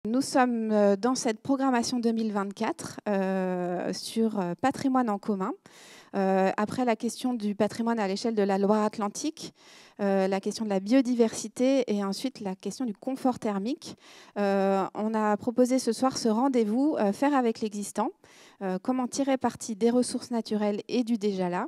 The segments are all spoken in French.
Nous sommes dans cette programmation 2024 sur patrimoine en commun. Après la question du patrimoine à l'échelle de la Loire-Atlantique, la question de la biodiversité et ensuite la question du confort thermique, on a proposé ce soir ce rendez-vous faire avec l'existant, comment tirer parti des ressources naturelles et du déjà là,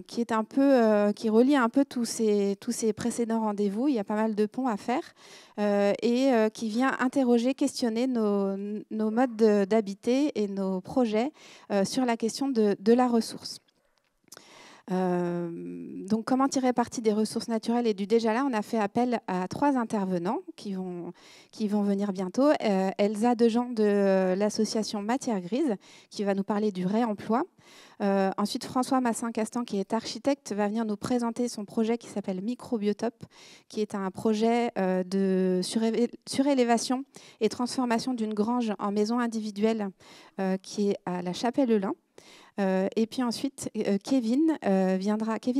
qui est un peu, qui relie un peu tous ces précédents rendez-vous. Il y a pas mal de ponts à faire et qui vient interroger, questionner nos modes d'habiter et nos projets sur la question de la ressource. Donc, comment tirer parti des ressources naturelles et du déjà là? On a fait appel à 3 intervenants qui vont venir bientôt. Elsa Dejean de l'association Matière Grise, qui va nous parler du réemploi. Ensuite, François Massin-Castan, qui est architecte, va venir nous présenter son projet qui s'appelle Microbiotope, qui est un projet de surélévation et transformation d'une grange en maison individuelle qui est à la Chapelle-Lin. Et puis ensuite, Kevin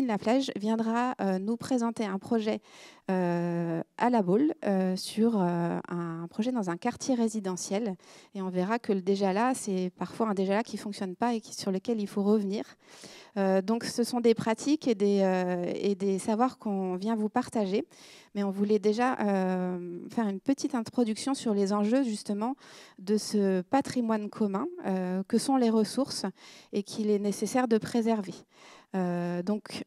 Laplège viendra nous présenter un projet à La Baule sur un projet dans un quartier résidentiel. Et on verra que le déjà là, c'est parfois un déjà là qui ne fonctionne pas et sur lequel il faut revenir. Donc ce sont des pratiques et des savoirs qu'on vient vous partager. Mais on voulait déjà faire une petite introduction sur les enjeux justement de ce patrimoine commun que sont les ressources et qu'il est nécessaire de préserver. Donc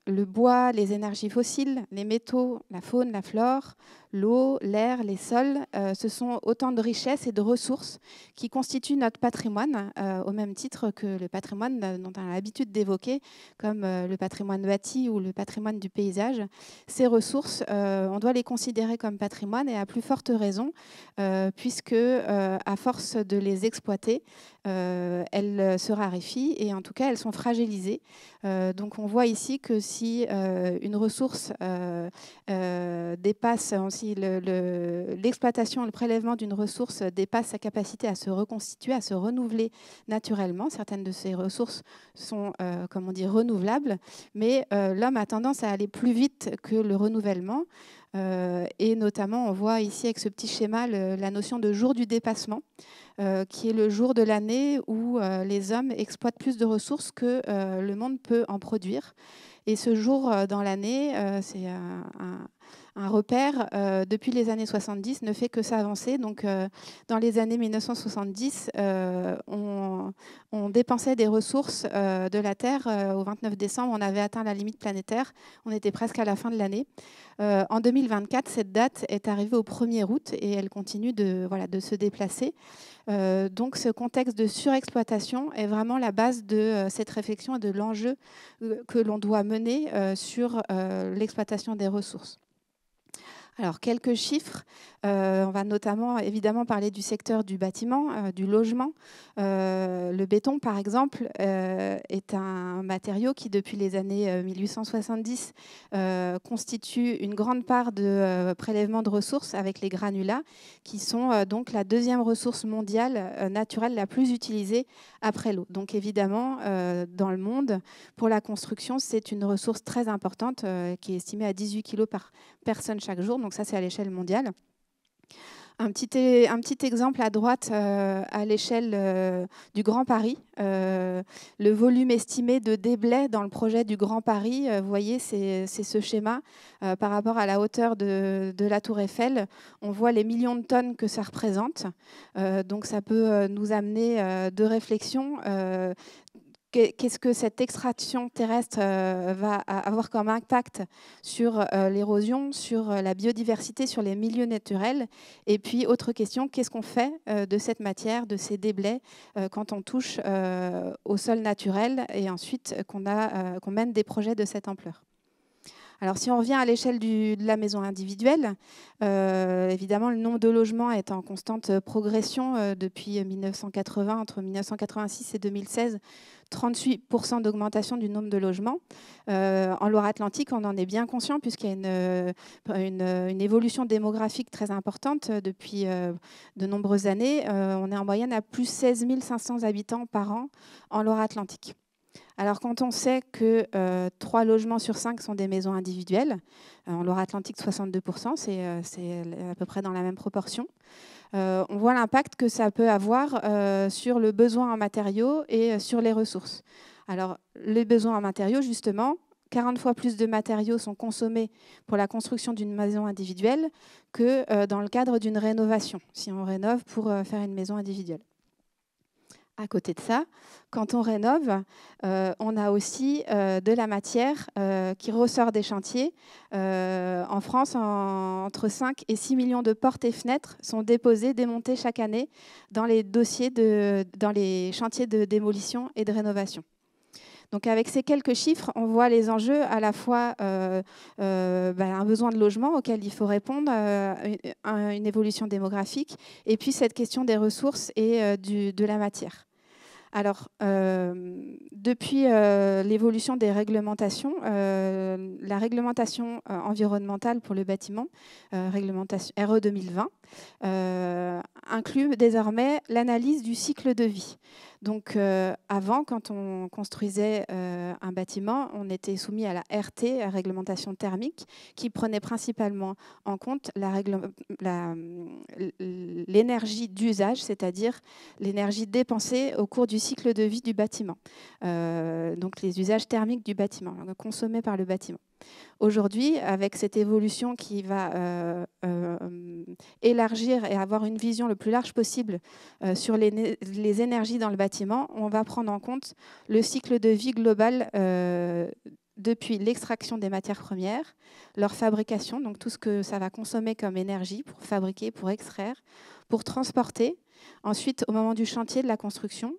le bois, les énergies fossiles, les métaux, la faune, la flore, l'eau, l'air, les sols, ce sont autant de richesses et de ressources qui constituent notre patrimoine, au même titre que le patrimoine dont on a l'habitude d'évoquer, comme le patrimoine bâti ou le patrimoine du paysage. Ces ressources, on doit les considérer comme patrimoine et à plus forte raison, puisque à force de les exploiter, elles se raréfient et en tout cas elles sont fragilisées. Donc on voit ici que si une ressource dépasse, si l'exploitation, le prélèvement d'une ressource dépasse sa capacité à se reconstituer, à se renouveler naturellement, certaines de ces ressources sont, comme on dit, renouvelables, mais l'homme a tendance à aller plus vite que le renouvellement. Et notamment, on voit ici avec ce petit schéma la notion de jour du dépassement, qui est le jour de l'année où les hommes exploitent plus de ressources que le monde peut en produire. Et ce jour dans l'année, c'est un repère depuis les années 70, ne fait que s'avancer. Donc, dans les années 1970, on dépensait des ressources de la Terre. Au 29 décembre, on avait atteint la limite planétaire. On était presque à la fin de l'année. En 2024, cette date est arrivée au 1er août et elle continue de se déplacer. Donc ce contexte de surexploitation est vraiment la base de cette réflexion et de l'enjeu que l'on doit mener sur l'exploitation des ressources. Alors, quelques chiffres. On va notamment, évidemment, parler du secteur du bâtiment, du logement. Le béton, par exemple, est un matériau qui, depuis les années 1870, constitue une grande part de prélèvement de ressources avec les granulats, qui sont donc la deuxième ressource mondiale naturelle la plus utilisée après l'eau. Donc, évidemment, dans le monde, pour la construction, c'est une ressource très importante qui est estimée à 18 kg par personne chaque jour. Donc ça, c'est à l'échelle mondiale. Un petit exemple à droite, à l'échelle du Grand Paris. Le volume estimé de déblais dans le projet du Grand Paris, vous voyez, c'est ce schéma par rapport à la hauteur de la Tour Eiffel. On voit les millions de tonnes que ça représente. Donc ça peut nous amener deux réflexions. Qu'est-ce que cette extraction terrestre va avoir comme impact sur l'érosion, sur la biodiversité, sur les milieux naturels? Et puis, autre question, qu'est-ce qu'on fait de cette matière, de ces déblais, quand on touche au sol naturel et ensuite qu'on mène des projets de cette ampleur? Alors, si on revient à l'échelle de la maison individuelle, évidemment, le nombre de logements est en constante progression depuis 1980, entre 1986 et 2016, 38% d'augmentation du nombre de logements. En Loire-Atlantique, on en est bien conscient puisqu'il y a une évolution démographique très importante depuis de nombreuses années. On est en moyenne à plus 16 500 habitants par an en Loire-Atlantique. Alors, quand on sait que 3 logements sur 5 sont des maisons individuelles, en Loire-Atlantique, 62%, c'est à peu près dans la même proportion. on voit l'impact que ça peut avoir sur le besoin en matériaux et sur les ressources. Alors, les besoins en matériaux, justement, 40 fois plus de matériaux sont consommés pour la construction d'une maison individuelle que dans le cadre d'une rénovation, si on rénove pour faire une maison individuelle. À côté de ça, quand on rénove, on a aussi de la matière qui ressort des chantiers. En France, entre 5 et 6 millions de portes et fenêtres sont déposées, démontées chaque année dans les dans les chantiers de démolition et de rénovation. Donc avec ces quelques chiffres, on voit les enjeux, à la fois un besoin de logement auquel il faut répondre, une évolution démographique, et puis cette question des ressources et de la matière. Alors, depuis l'évolution des réglementations, la réglementation environnementale pour le bâtiment, réglementation RE 2020, inclut désormais l'analyse du cycle de vie. Donc, avant, quand on construisait un bâtiment, on était soumis à la RT, la réglementation thermique, qui prenait principalement en compte l'énergie d'usage, c'est-à-dire l'énergie dépensée au cours du cycle de vie du bâtiment. Donc, les usages thermiques du bâtiment, consommés par le bâtiment. Aujourd'hui, avec cette évolution qui va élargir et avoir une vision le plus large possible sur les énergies dans le bâtiment, on va prendre en compte le cycle de vie global depuis l'extraction des matières premières, leur fabrication, donc tout ce que ça va consommer comme énergie pour fabriquer, pour extraire, pour transporter, ensuite au moment du chantier de la construction.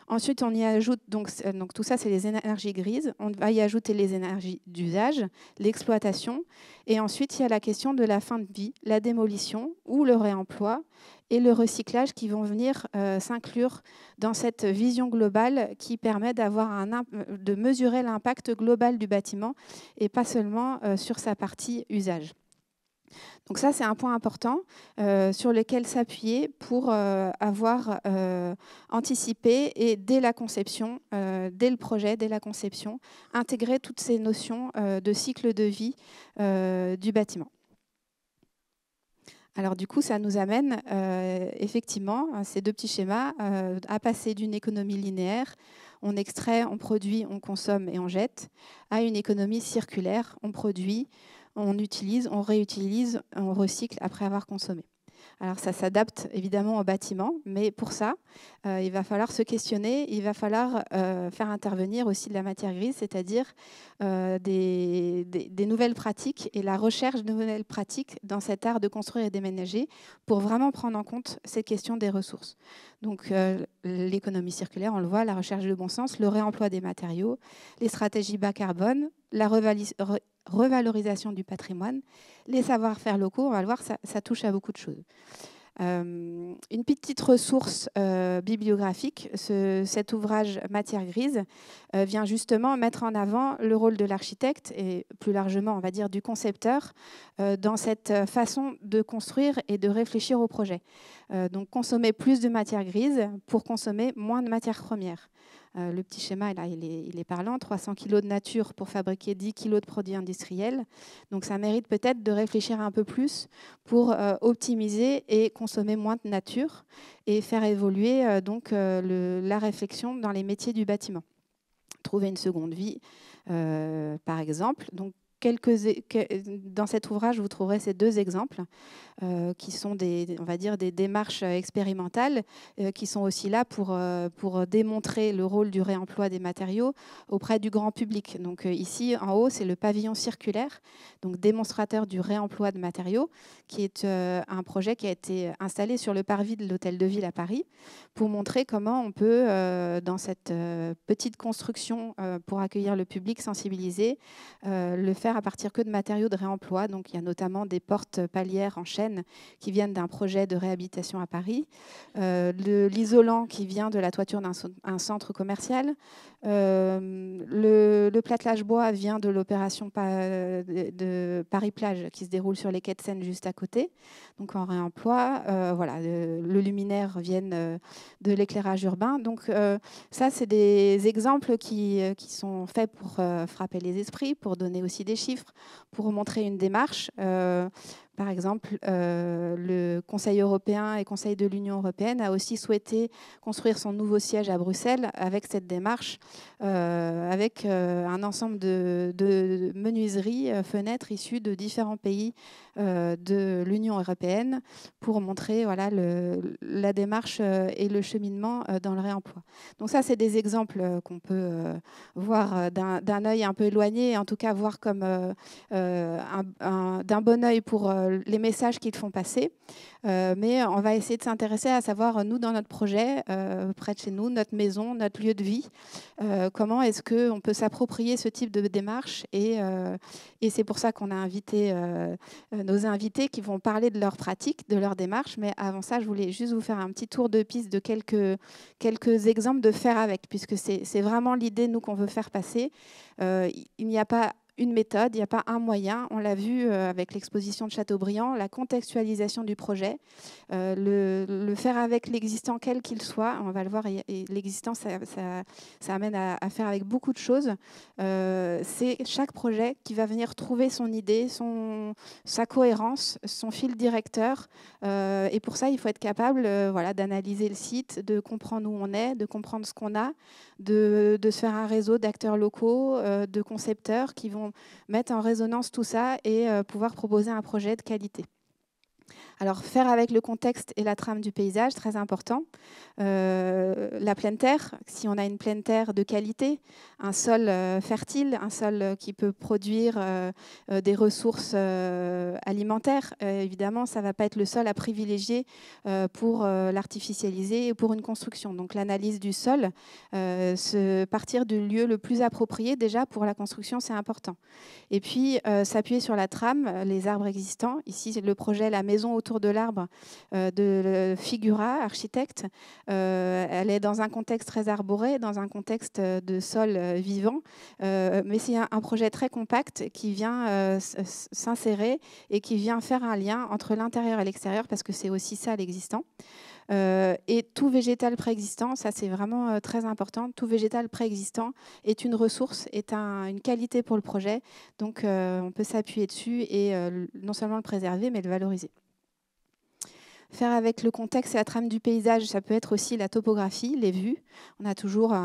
Ensuite, on y ajoute, donc tout ça, c'est les énergies grises. On va y ajouter les énergies d'usage, l'exploitation. Et ensuite, il y a la question de la fin de vie, la démolition ou le réemploi et le recyclage qui vont venir s'inclure dans cette vision globale qui permet de mesurer l'impact global du bâtiment et pas seulement sur sa partie usage. Donc ça, c'est un point important sur lequel s'appuyer pour avoir anticipé et dès la conception, dès le projet, dès la conception, intégrer toutes ces notions de cycle de vie du bâtiment. Alors du coup, ça nous amène effectivement, ces deux petits schémas, à passer d'une économie linéaire, on extrait, on produit, on consomme et on jette, à une économie circulaire, on produit, on utilise, on réutilise, on recycle après avoir consommé. Alors ça s'adapte évidemment au bâtiment, mais pour ça, il va falloir se questionner, il va falloir faire intervenir aussi de la matière grise, c'est-à-dire des nouvelles pratiques et la recherche de nouvelles pratiques dans cet art de construire et d'aménager pour vraiment prendre en compte cette question des ressources. Donc l'économie circulaire, on le voit, la recherche de bon sens, le réemploi des matériaux, les stratégies bas carbone, la revalorisation du patrimoine, les savoir-faire locaux, on va le voir, ça touche à beaucoup de choses. Une petite ressource bibliographique, cet ouvrage Matière grise vient justement mettre en avant le rôle de l'architecte et plus largement, on va dire, du concepteur dans cette façon de construire et de réfléchir au projet. Donc consommer plus de matière grise pour consommer moins de matières premières. Le petit schéma, là, il est parlant. 300 kg de nature pour fabriquer 10 kg de produits industriels. Donc, ça mérite peut-être de réfléchir un peu plus pour optimiser et consommer moins de nature et faire évoluer la réflexion dans les métiers du bâtiment. Trouver une seconde vie, par exemple. Donc, dans cet ouvrage, vous trouverez ces deux exemples qui sont on va dire des démarches expérimentales qui sont aussi là pour démontrer le rôle du réemploi des matériaux auprès du grand public. Donc ici, en haut, c'est le pavillon circulaire, donc démonstrateur du réemploi de matériaux, qui est un projet qui a été installé sur le parvis de l'Hôtel de Ville à Paris pour montrer comment on peut, dans cette petite construction pour accueillir le public sensibilisé, le faire à partir que de matériaux de réemploi. Donc, il y a notamment des portes palières en chêne qui viennent d'un projet de réhabilitation à Paris, l'isolant qui vient de la toiture d'un centre commercial, le plâtelage bois vient de l'opération de Paris-Plage qui se déroule sur les quais de Seine juste à côté, donc en réemploi. Voilà, le luminaire vient de l'éclairage urbain. Donc ça, c'est des exemples qui sont faits pour frapper les esprits, pour donner aussi des chiffres, pour montrer une démarche, Par exemple, le Conseil européen et Conseil de l'Union européenne a aussi souhaité construire son nouveau siège à Bruxelles avec cette démarche, avec un ensemble de menuiseries, fenêtres issues de différents pays de l'Union européenne pour montrer voilà, la démarche et le cheminement dans le réemploi. Donc ça, c'est des exemples qu'on peut voir d'un œil un peu éloigné, en tout cas voir comme d'un bon œil pour les messages qu'ils font passer. Mais on va essayer de s'intéresser à savoir, nous, dans notre projet, près de chez nous, notre maison, notre lieu de vie, comment est-ce qu'on peut s'approprier ce type de démarche. Et c'est pour ça qu'on a invité nos invités qui vont parler de leur pratique, de leur démarche. Mais avant ça, je voulais juste vous faire un petit tour de piste de quelques exemples de faire avec, puisque c'est vraiment l'idée, nous, qu'on veut faire passer. Il n'y a pas une méthode, il n'y a pas un moyen. On l'a vu avec l'exposition de Chateaubriand, la contextualisation du projet, le faire avec l'existant quel qu'il soit. On va le voir, et l'existant, ça amène à faire avec beaucoup de choses. C'est chaque projet qui va venir trouver son idée, sa cohérence, son fil directeur. Et pour ça, il faut être capable voilà, d'analyser le site, de comprendre où on est, de comprendre ce qu'on a, de se faire un réseau d'acteurs locaux, de concepteurs qui vont mettre en résonance tout ça et pouvoir proposer un projet de qualité. Alors, faire avec le contexte et la trame du paysage, très important. La pleine terre, si on a une pleine terre de qualité, un sol fertile, un sol qui peut produire des ressources alimentaires, évidemment, ça ne va pas être le sol à privilégier pour l'artificialiser et pour une construction. Donc, l'analyse du sol, partir du lieu le plus approprié, déjà, pour la construction, c'est important. Et puis, s'appuyer sur la trame, les arbres existants. Ici, le projet La maison autour de l'arbre de Figura, architecte. Elle est dans un contexte très arboré, dans un contexte de sol vivant. Mais c'est un projet très compact qui vient s'insérer et qui vient faire un lien entre l'intérieur et l'extérieur, parce que c'est aussi ça l'existant. Et tout végétal préexistant, ça c'est vraiment très important, tout végétal préexistant est une ressource, est une qualité pour le projet, donc on peut s'appuyer dessus et non seulement le préserver, mais le valoriser. Faire avec le contexte et la trame du paysage, ça peut être aussi la topographie, les vues. On a toujours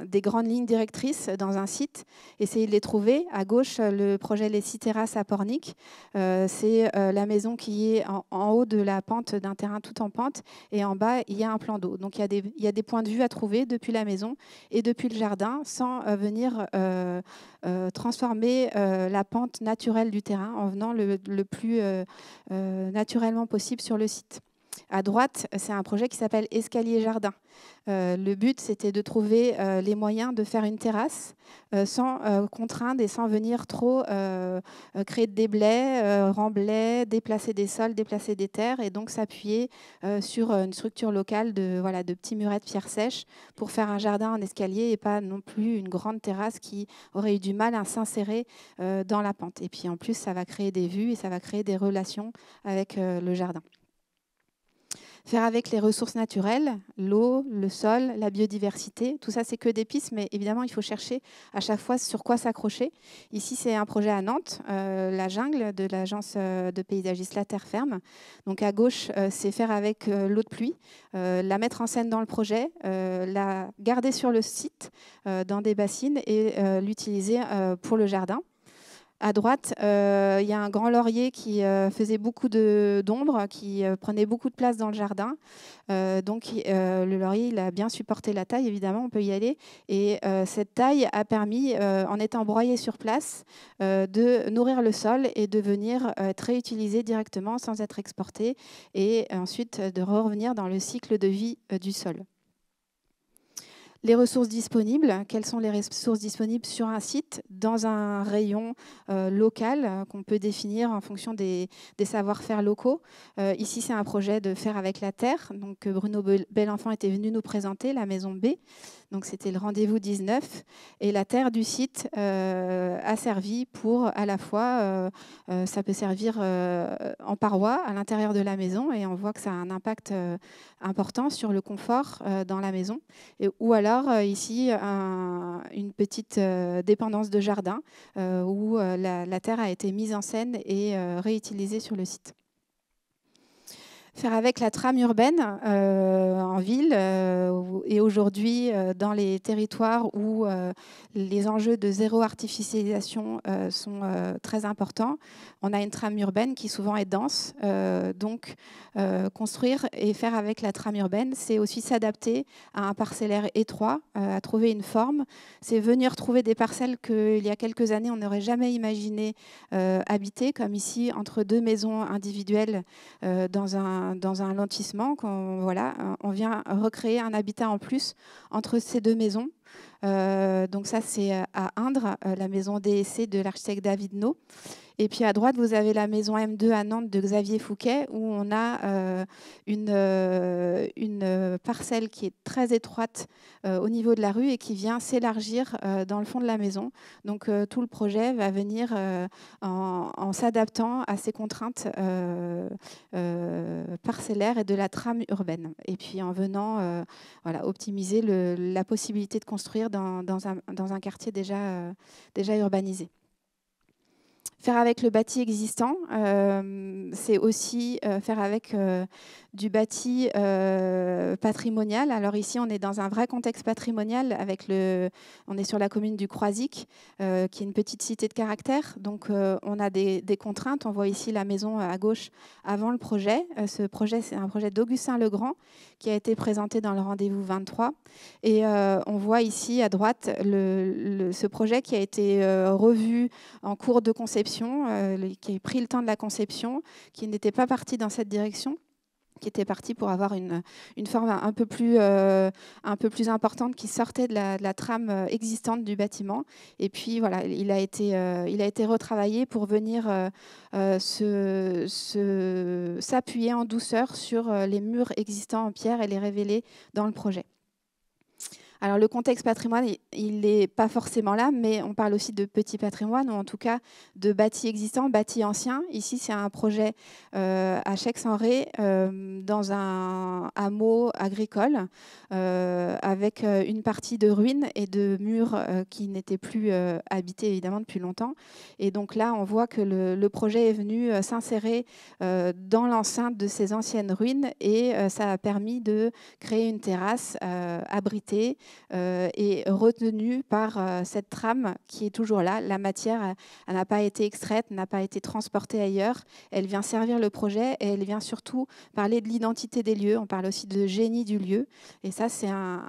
des grandes lignes directrices dans un site. Essayez de les trouver. À gauche, le projet Les 6 terrasses à Pornic. C'est la maison qui est en haut de la pente d'un terrain tout en pente. Et en bas, il y a un plan d'eau. Donc, il y a des points de vue à trouver depuis la maison et depuis le jardin sans venir transformer la pente naturelle du terrain en venant le plus naturellement possible sur le site. À droite, c'est un projet qui s'appelle Escalier Jardin. Le but, c'était de trouver les moyens de faire une terrasse sans contraindre et sans venir trop créer de déblais, remblais, déplacer des sols, déplacer des terres, et donc s'appuyer sur une structure locale de petits murets de pierre sèche pour faire un jardin en escalier et pas non plus une grande terrasse qui aurait eu du mal à s'insérer dans la pente. Et puis en plus, ça va créer des vues et ça va créer des relations avec le jardin. Faire avec les ressources naturelles, l'eau, le sol, la biodiversité. Tout ça, c'est que des pistes, mais évidemment, il faut chercher à chaque fois sur quoi s'accrocher. Ici, c'est un projet à Nantes, la jungle de l'agence de paysagistes La Terre Ferme. Donc à gauche, c'est faire avec l'eau de pluie, la mettre en scène dans le projet, la garder sur le site dans des bassines et l'utiliser pour le jardin. À droite, il y a un grand laurier qui faisait beaucoup d'ombre, qui prenait beaucoup de place dans le jardin. Donc, le laurier, il a bien supporté la taille, évidemment, on peut y aller. Et cette taille a permis, en étant broyée sur place, de nourrir le sol et de venir être réutilisé directement sans être exporté. Et ensuite, de revenir dans le cycle de vie du sol. Les ressources disponibles, quelles sont les ressources disponibles sur un site dans un rayon local qu'on peut définir en fonction des savoir-faire locaux. Ici, c'est un projet de faire avec la terre. Donc, Bruno Belenfant était venu nous présenter la maison B. Donc c'était le rendez-vous 19. Et la terre du site a servi pour à la fois, ça peut servir en paroi à l'intérieur de la maison, et on voit que ça a un impact important sur le confort dans la maison. Ou alors ici, une petite dépendance de jardin où la terre a été mise en scène et réutilisée sur le site. Faire avec la trame urbaine en ville et aujourd'hui dans les territoires où les enjeux de zéro artificialisation sont très importants. On a une trame urbaine qui souvent est dense, donc construire et faire avec la trame urbaine, c'est aussi s'adapter à un parcellaire étroit, à trouver une forme. C'est venir trouver des parcelles qu'il y a quelques années on n'aurait jamais imaginé habiter, comme ici entre deux maisons individuelles dans un lotissement. On vient recréer un habitat en plus entre ces deux maisons. Donc ça, c'est à Indre, la maison DSC de l'architecte David No. Et puis à droite, vous avez la maison M2 à Nantes de Xavier Fouquet, où on a une parcelle qui est très étroite au niveau de la rue et qui vient s'élargir dans le fond de la maison. Donc tout le projet va venir en s'adaptant à ces contraintes parcellaires et de la trame urbaine. Et puis en venant optimiser la possibilité de construire dans un quartier déjà urbanisé. Faire avec le bâti existant, c'est aussi faire avec du bâti patrimonial. Alors ici, on est dans un vrai contexte patrimonial. On est sur la commune du Croisic, qui est une petite cité de caractère. Donc, on a des contraintes. On voit ici la maison à gauche avant le projet. Ce projet, c'est un projet d'Augustin Legrand qui a été présenté dans le rendez-vous 23. Et on voit ici à droite ce projet qui a été revu en cours de conception, qui a pris le temps de la conception, qui n'était pas parti dans cette direction, qui était parti pour avoir une forme un peu plus importante qui sortait de la trame existante du bâtiment. Et puis voilà, il a été retravaillé pour venir s'appuyer en douceur sur les murs existants en pierre et les révéler dans le projet. Alors le contexte patrimoine, il n'est pas forcément là, mais on parle aussi de petit patrimoine, ou en tout cas de bâtis existants, bâtis anciens. Ici, c'est un projet à Checq-en-Ré, dans un hameau agricole, avec une partie de ruines et de murs qui n'étaient plus habités, évidemment, depuis longtemps. Et donc là, on voit que le projet est venu s'insérer dans l'enceinte de ces anciennes ruines, et ça a permis de créer une terrasse abritée, et retenue par cette trame qui est toujours là. La matière, elle n'a pas été extraite, n'a pas été transportée ailleurs. Elle vient servir le projet, et elle vient surtout parler de l'identité des lieux. On parle aussi de génie du lieu. Et ça, c'est un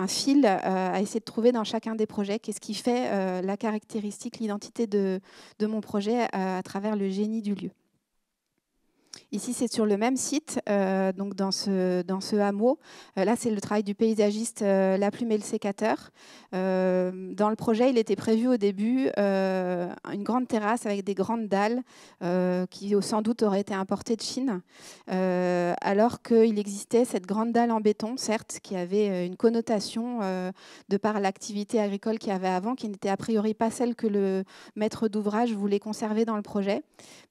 fil à essayer de trouver dans chacun des projets. Qu'est-ce qui fait la caractéristique, l'identité de mon projet à travers le génie du lieu. Ici, c'est sur le même site, donc dans ce hameau. Là, c'est le travail du paysagiste Laplume et le sécateur. Dans le projet, il était prévu au début une grande terrasse avec des grandes dalles qui sans doute auraient été importées de Chine, alors qu'il existait cette grande dalle en béton, certes, qui avait une connotation de par l'activité agricole qu'il y avait avant, qui n'était a priori pas celle que le maître d'ouvrage voulait conserver dans le projet.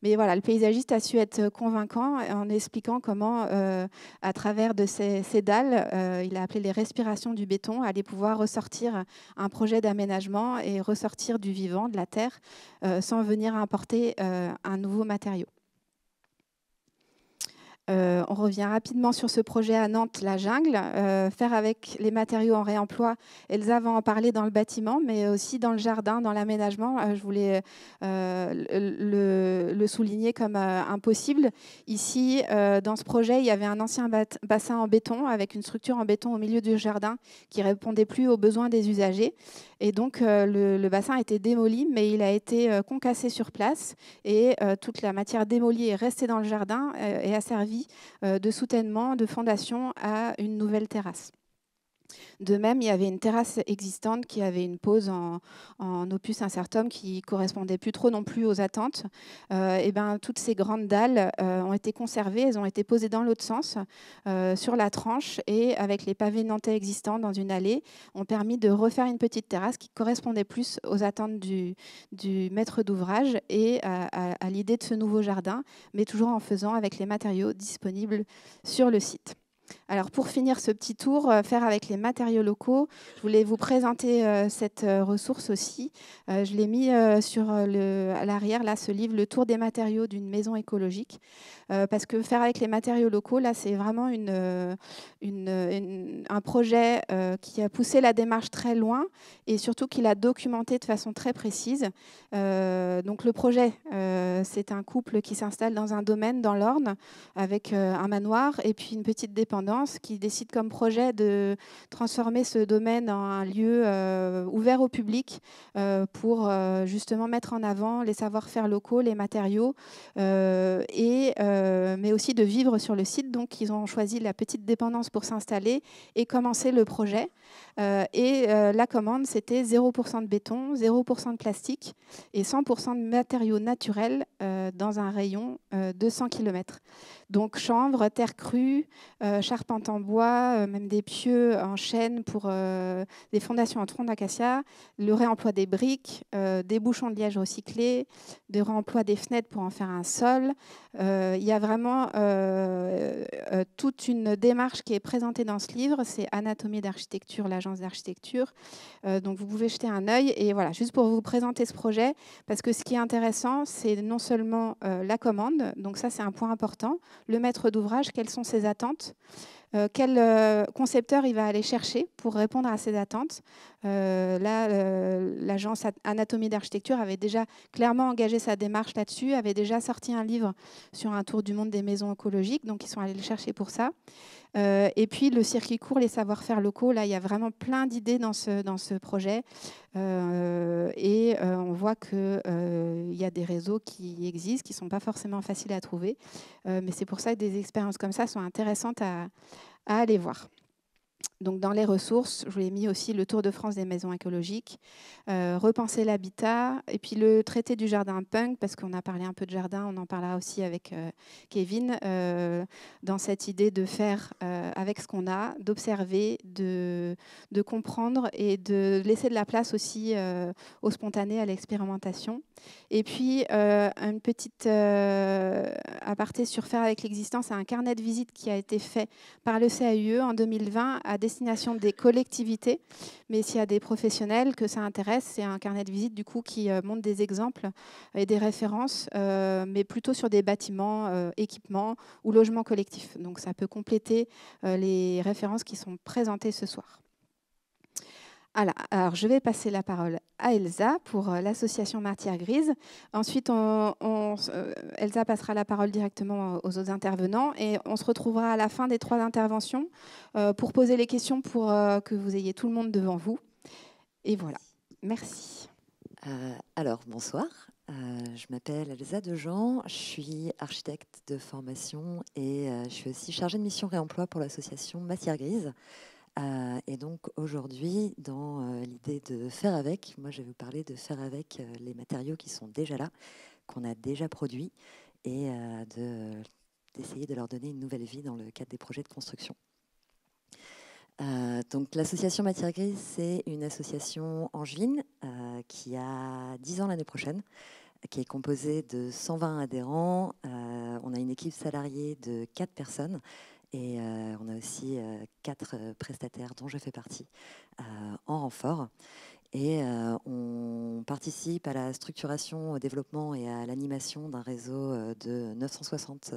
Mais voilà, le paysagiste a su être convaincant en expliquant comment, à travers de ces dalles, il a appelé les respirations du béton, allait pouvoir ressortir un projet d'aménagement et ressortir du vivant, de la terre, sans venir importer un nouveau matériau. On revient rapidement sur ce projet à Nantes, la jungle, faire avec les matériaux en réemploi. Elsa va en parler dans le bâtiment, mais aussi dans le jardin, dans l'aménagement. Je voulais le souligner comme impossible. Ici, dans ce projet, il y avait un ancien bassin en béton avec une structure en béton au milieu du jardin qui ne répondait plus aux besoins des usagers. Et donc, le bassin a été démoli, mais il a été concassé sur place, et toute la matière démolie est restée dans le jardin et a servi de soutènement, de fondation à une nouvelle terrasse. De même, il y avait une terrasse existante qui avait une pose en opus incertum qui correspondait plus trop non plus aux attentes. Et ben, toutes ces grandes dalles ont été conservées, elles ont été posées dans l'autre sens, sur la tranche, et avec les pavés nantais existants dans une allée, ont permis de refaire une petite terrasse qui correspondait plus aux attentes du maître d'ouvrage et à l'idée de ce nouveau jardin, mais toujours en faisant avec les matériaux disponibles sur le site. Alors pour finir ce petit tour, faire avec les matériaux locaux, je voulais vous présenter cette ressource aussi. Je l'ai mis à l'arrière, là, ce livre, Le Tour des matériaux d'une maison écologique, parce que faire avec les matériaux locaux, là, c'est vraiment un projet qui a poussé la démarche très loin et surtout qui l'a documenté de façon très précise. Donc le projet, c'est un couple qui s'installe dans un domaine dans l'Orne avec un manoir et puis une petite dépendance qui décide comme projet de transformer ce domaine en un lieu ouvert au public pour justement mettre en avant les savoir-faire locaux, les matériaux, mais aussi de vivre sur le site. Donc, ils ont choisi la petite dépendance pour s'installer et commencer le projet. La commande, c'était 0% de béton, 0% de plastique et 100% de matériaux naturels dans un rayon de 100 km. Donc chanvre, terre crue, charpente en bois, même des pieux en chêne pour des fondations en tronc d'acacia, le réemploi des briques, des bouchons de liège recyclés, de réemploi des fenêtres pour en faire un sol. Il y a vraiment toute une démarche qui est présentée dans ce livre. C'est Anatomie d'architecture, l'agence d'architecture. Donc vous pouvez jeter un œil. Et voilà, juste pour vous présenter ce projet, parce que ce qui est intéressant, c'est non seulement la commande, donc ça c'est un point important, le maître d'ouvrage, quelles sont ses attentes, quel concepteur il va aller chercher pour répondre à ses attentes. L'agence Anatomie d'architecture avait déjà clairement engagé sa démarche là-dessus, avait déjà sorti un livre sur un tour du monde des maisons écologiques, donc ils sont allés le chercher pour ça. Et puis le circuit court, les savoir-faire locaux, là il y a vraiment plein d'idées dans ce projet. On voit qu'il y a des réseaux qui existent, qui ne sont pas forcément faciles à trouver. Mais c'est pour ça que des expériences comme ça sont intéressantes à aller voir. Donc, dans les ressources, je vous ai mis aussi le Tour de France des maisons écologiques, repenser l'habitat, et puis le traité du jardin punk, parce qu'on a parlé un peu de jardin, on en parlera aussi avec Kevin, dans cette idée de faire avec ce qu'on a, d'observer, de comprendre et de laisser de la place aussi au spontané, à l'expérimentation. Et puis, une petite aparté sur faire avec l'existant, c'est un carnet de visite qui a été fait par le CAUE en 2020 à destination des collectivités. Mais s'il y a des professionnels que ça intéresse, c'est un carnet de visite du coup qui montre des exemples et des références, mais plutôt sur des bâtiments, équipements ou logements collectifs. Donc ça peut compléter les références qui sont présentées ce soir. Alors, je vais passer la parole à Elsa pour l'association Matière Grise. Ensuite, Elsa passera la parole directement aux autres intervenants et on se retrouvera à la fin des 3 interventions pour poser les questions pour que vous ayez tout le monde devant vous. Et voilà. Merci. Alors, bonsoir. Je m'appelle Elsa Dejean, je suis architecte de formation et je suis aussi chargée de mission réemploi pour l'association Matière Grise. Et donc aujourd'hui, dans l'idée de faire avec, moi je vais vous parler de faire avec les matériaux qui sont déjà là, qu'on a déjà produits, et d'essayer de leur donner une nouvelle vie dans le cadre des projets de construction. Donc l'association Matière Grise, c'est une association angevine qui a 10 ans l'année prochaine, qui est composée de 120 adhérents. On a une équipe salariée de 4 personnes. Et on a aussi 4 prestataires dont je fais partie en renfort. Et on participe à la structuration, au développement et à l'animation d'un réseau de 960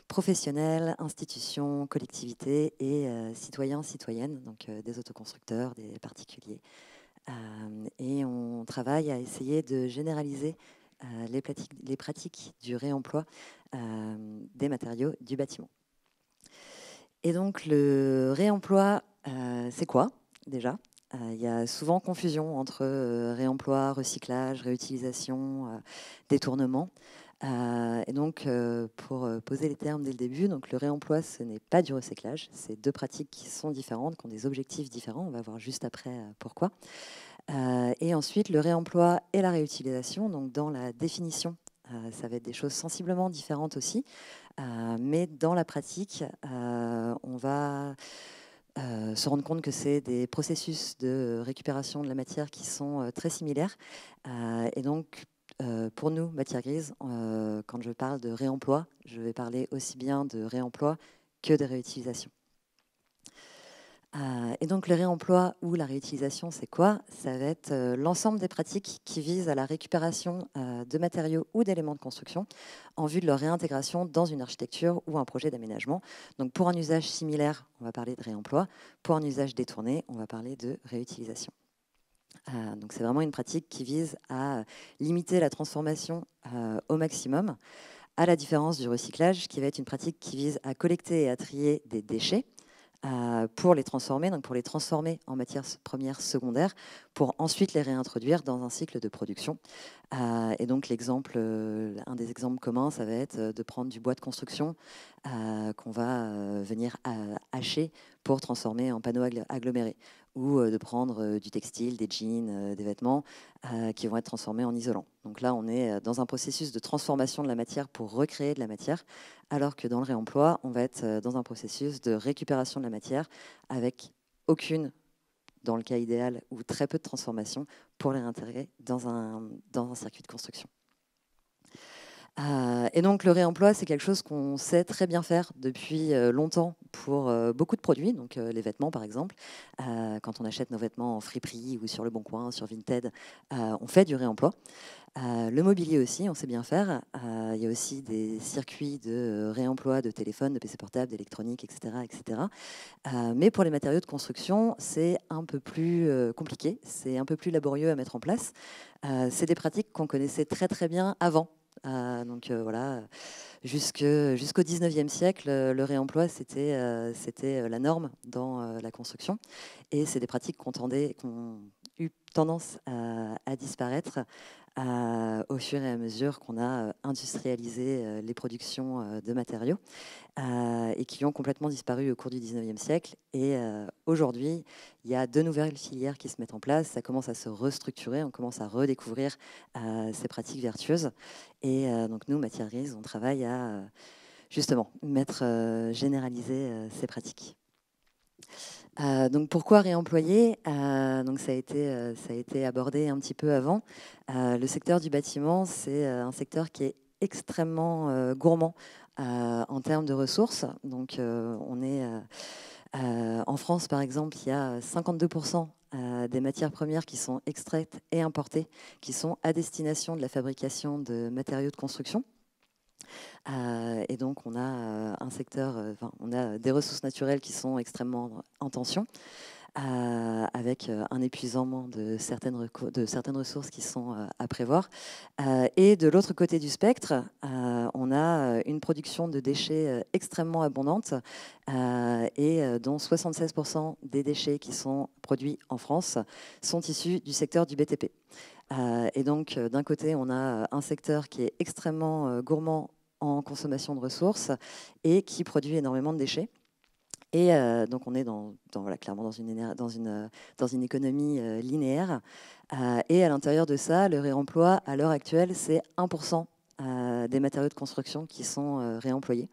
professionnels, institutions, collectivités et citoyens, citoyennes, donc des autoconstructeurs, des particuliers. Et on travaille à essayer de généraliser les pratiques du réemploi des matériaux du bâtiment. Et donc, le réemploi, c'est quoi, déjà ? Il y a souvent confusion entre réemploi, recyclage, réutilisation, détournement. Et donc, pour poser les termes dès le début, donc le réemploi, ce n'est pas du recyclage. C'est deux pratiques qui sont différentes, qui ont des objectifs différents. On va voir juste après pourquoi. Et ensuite, le réemploi et la réutilisation. Donc, dans la définition, ça va être des choses sensiblement différentes aussi. Mais dans la pratique, on va se rendre compte que c'est des processus de récupération de la matière qui sont très similaires. Et donc, pour nous, Matière Grise, quand je parle de réemploi, je vais parler aussi bien de réemploi que de réutilisation. Et donc le réemploi ou la réutilisation, c'est quoi? Ça va être l'ensemble des pratiques qui visent à la récupération de matériaux ou d'éléments de construction en vue de leur réintégration dans une architecture ou un projet d'aménagement. Donc pour un usage similaire, on va parler de réemploi. Pour un usage détourné, on va parler de réutilisation. Donc c'est vraiment une pratique qui vise à limiter la transformation au maximum, à la différence du recyclage, qui va être une pratique qui vise à collecter et à trier des déchets pour les transformer, donc pour les transformer en matières premières secondaires, pour ensuite les réintroduire dans un cycle de production. Et donc l'exemple, un des exemples communs, ça va être de prendre du bois de construction qu'on va venir hacher pour transformer en panneaux agglomérés, ou de prendre du textile, des jeans, des vêtements qui vont être transformés en isolant. Donc là, on est dans un processus de transformation de la matière pour recréer de la matière, alors que dans le réemploi, on va être dans un processus de récupération de la matière avec aucune, dans le cas idéal, ou très peu de transformation pour les réintégrer dans un circuit de construction. Et donc le réemploi, c'est quelque chose qu'on sait très bien faire depuis longtemps pour beaucoup de produits, donc les vêtements par exemple. Quand on achète nos vêtements en friperie ou sur Le Bon Coin, sur Vinted, on fait du réemploi. Le mobilier aussi, on sait bien faire. Il y a aussi des circuits de réemploi de téléphones, de PC portables, d'électronique, etc. etc. Mais pour les matériaux de construction, c'est un peu plus compliqué, c'est un peu plus laborieux à mettre en place. C'est des pratiques qu'on connaissait très très bien avant. Donc voilà, jusqu'au 19e siècle, le réemploi, c'était la norme dans la construction. Et c'est des pratiques qui ont eu tendance à disparaître au fur et à mesure qu'on a industrialisé les productions de matériaux et qui ont complètement disparu au cours du 19e siècle. Et aujourd'hui, il y a de nouvelles filières qui se mettent en place, ça commence à se restructurer, on commence à redécouvrir ces pratiques vertueuses. Et donc nous, Matière Grise, on travaille à justement généraliser ces pratiques. Donc pourquoi réemployer? Donc ça a été abordé un petit peu avant. Le secteur du bâtiment, c'est un secteur qui est extrêmement gourmand en termes de ressources. Donc on est en France, par exemple, il y a 52% des matières premières qui sont extraites et importées, qui sont à destination de la fabrication de matériaux de construction. Et donc, on a un secteur, on a des ressources naturelles qui sont extrêmement en tension, avec un épuisement de certaines ressources qui sont à prévoir. Et de l'autre côté du spectre, on a une production de déchets extrêmement abondante et dont 76% des déchets qui sont produits en France sont issus du secteur du BTP. Et donc, d'un côté, on a un secteur qui est extrêmement gourmand en consommation de ressources et qui produit énormément de déchets. Et donc on est clairement dans une économie linéaire. Et à l'intérieur de ça, le réemploi, à l'heure actuelle, c'est 1% des matériaux de construction qui sont réemployés.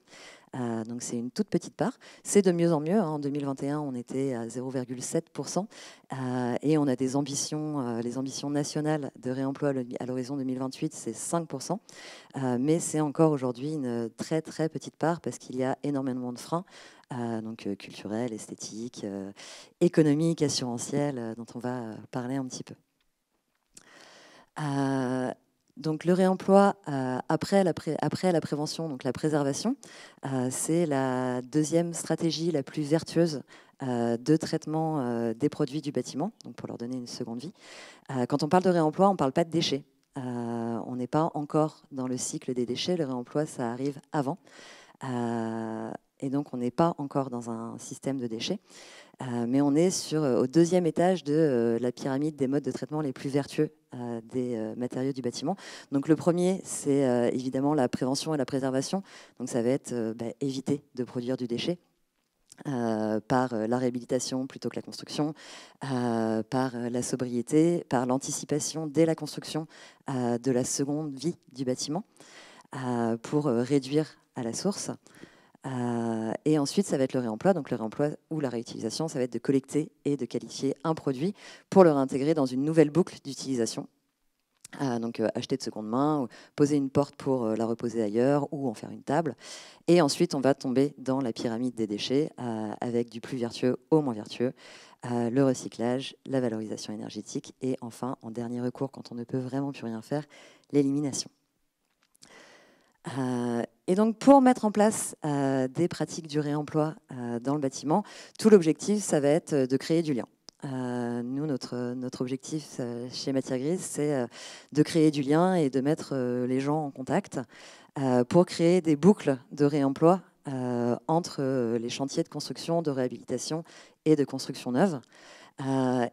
Donc c'est une toute petite part. C'est de mieux en mieux. En 2021, on était à 0,7%. Et on a des ambitions, les ambitions nationales de réemploi à l'horizon 2028, c'est 5%. Mais c'est encore aujourd'hui une très très petite part parce qu'il y a énormément de freins, donc culturels, esthétiques, économiques, assurantiels, dont on va parler un petit peu. Donc le réemploi après la prévention, donc la préservation, c'est la deuxième stratégie la plus vertueuse de traitement des produits du bâtiment, donc pour leur donner une seconde vie. Quand on parle de réemploi, on ne parle pas de déchets. On n'est pas encore dans le cycle des déchets. Le réemploi, ça arrive avant. et donc on n'est pas encore dans un système de déchets, mais on est au deuxième étage de la pyramide des modes de traitement les plus vertueux des matériaux du bâtiment. Donc le premier, c'est évidemment la prévention et la préservation. Donc ça va être éviter de produire du déchet. Par la réhabilitation plutôt que la construction, par la sobriété, par l'anticipation dès la construction de la seconde vie du bâtiment, pour réduire à la source. Et ensuite, ça va être le réemploi. Donc le réemploi ou la réutilisation, ça va être de collecter et de qualifier un produit pour le réintégrer dans une nouvelle boucle d'utilisation. Donc acheter de seconde main, ou poser une porte pour la reposer ailleurs ou en faire une table. Et ensuite, on va tomber dans la pyramide des déchets avec du plus vertueux au moins vertueux, le recyclage, la valorisation énergétique et enfin, en dernier recours, quand on ne peut vraiment plus rien faire, l'élimination. Et donc, pour mettre en place des pratiques du réemploi dans le bâtiment, tout l'objectif, ça va être de créer du lien. Nous, notre objectif chez Matière Grise, c'est de créer du lien et de mettre les gens en contact pour créer des boucles de réemploi entre les chantiers de construction, de réhabilitation et de construction neuve.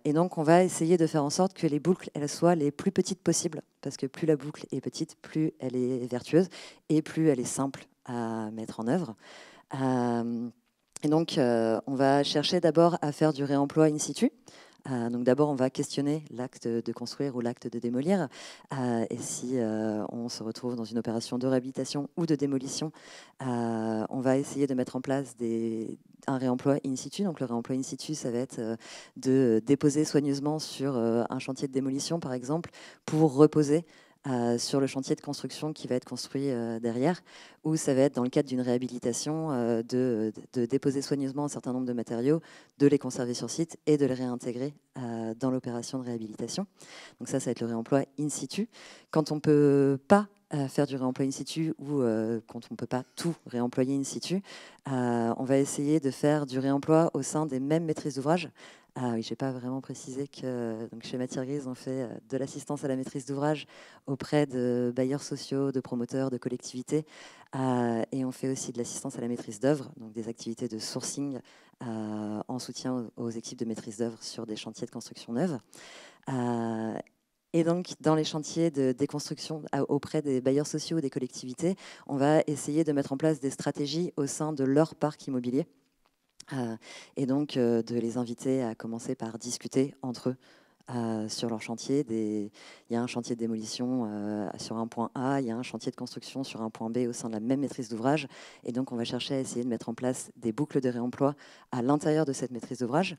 Et donc, on va essayer de faire en sorte que les boucles elles soient les plus petites possibles, parce que plus la boucle est petite, plus elle est vertueuse et plus elle est simple à mettre en œuvre. Et donc, on va chercher d'abord à faire du réemploi in situ. Donc d'abord, on va questionner l'acte de construire ou l'acte de démolir. Et si on se retrouve dans une opération de réhabilitation ou de démolition, on va essayer de mettre en place un réemploi in situ. Donc le réemploi in situ, ça va être de déposer soigneusement sur un chantier de démolition, par exemple, pour reposer sur le chantier de construction qui va être construit derrière, ou ça va être dans le cadre d'une réhabilitation de déposer soigneusement un certain nombre de matériaux, de les conserver sur site et de les réintégrer dans l'opération de réhabilitation. Donc ça va être le réemploi in situ. Quand on ne peut pas faire du réemploi in situ ou quand on ne peut pas tout réemployer in situ, on va essayer de faire du réemploi au sein des mêmes maîtrises d'ouvrage. Oui, je n'ai pas vraiment précisé que donc chez Matière Grise, on fait de l'assistance à la maîtrise d'ouvrage auprès de bailleurs sociaux, de promoteurs, de collectivités. Et on fait aussi de l'assistance à la maîtrise d'œuvre, donc des activités de sourcing en soutien aux équipes de maîtrise d'œuvre sur des chantiers de construction neuve. Et donc, dans les chantiers de déconstruction auprès des bailleurs sociaux ou des collectivités, on va essayer de mettre en place des stratégies au sein de leur parc immobilier. Et donc de les inviter à commencer par discuter entre eux sur leur chantier. Il y a un chantier de démolition sur un point A, il y a un chantier de construction sur un point B au sein de la même maîtrise d'ouvrage. Et donc on va chercher à essayer de mettre en place des boucles de réemploi à l'intérieur de cette maîtrise d'ouvrage.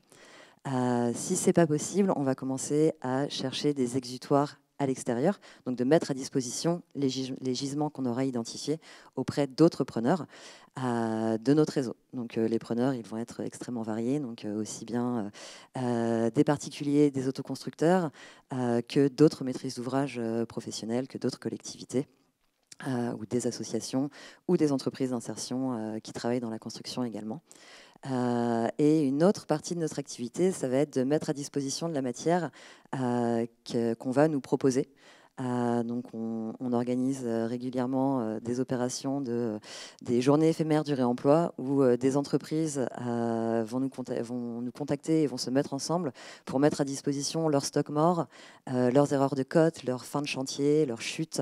Si ce n'est pas possible, on va commencer à chercher des exutoires à l'extérieur, donc de mettre à disposition les gisements qu'on aura identifiés auprès d'autres preneurs de notre réseau. Donc les preneurs, ils vont être extrêmement variés, donc aussi bien des particuliers, des autoconstructeurs, que d'autres maîtrises d'ouvrage professionnelles, que d'autres collectivités, ou des associations, ou des entreprises d'insertion qui travaillent dans la construction également. Et une autre partie de notre activité, ça va être de mettre à disposition de la matière qu'on va nous proposer. Donc on organise régulièrement des opérations, des journées éphémères du réemploi où des entreprises vont nous contacter et vont se mettre ensemble pour mettre à disposition leurs stocks morts, leurs erreurs de cote, leurs fins de chantier, leurs chutes,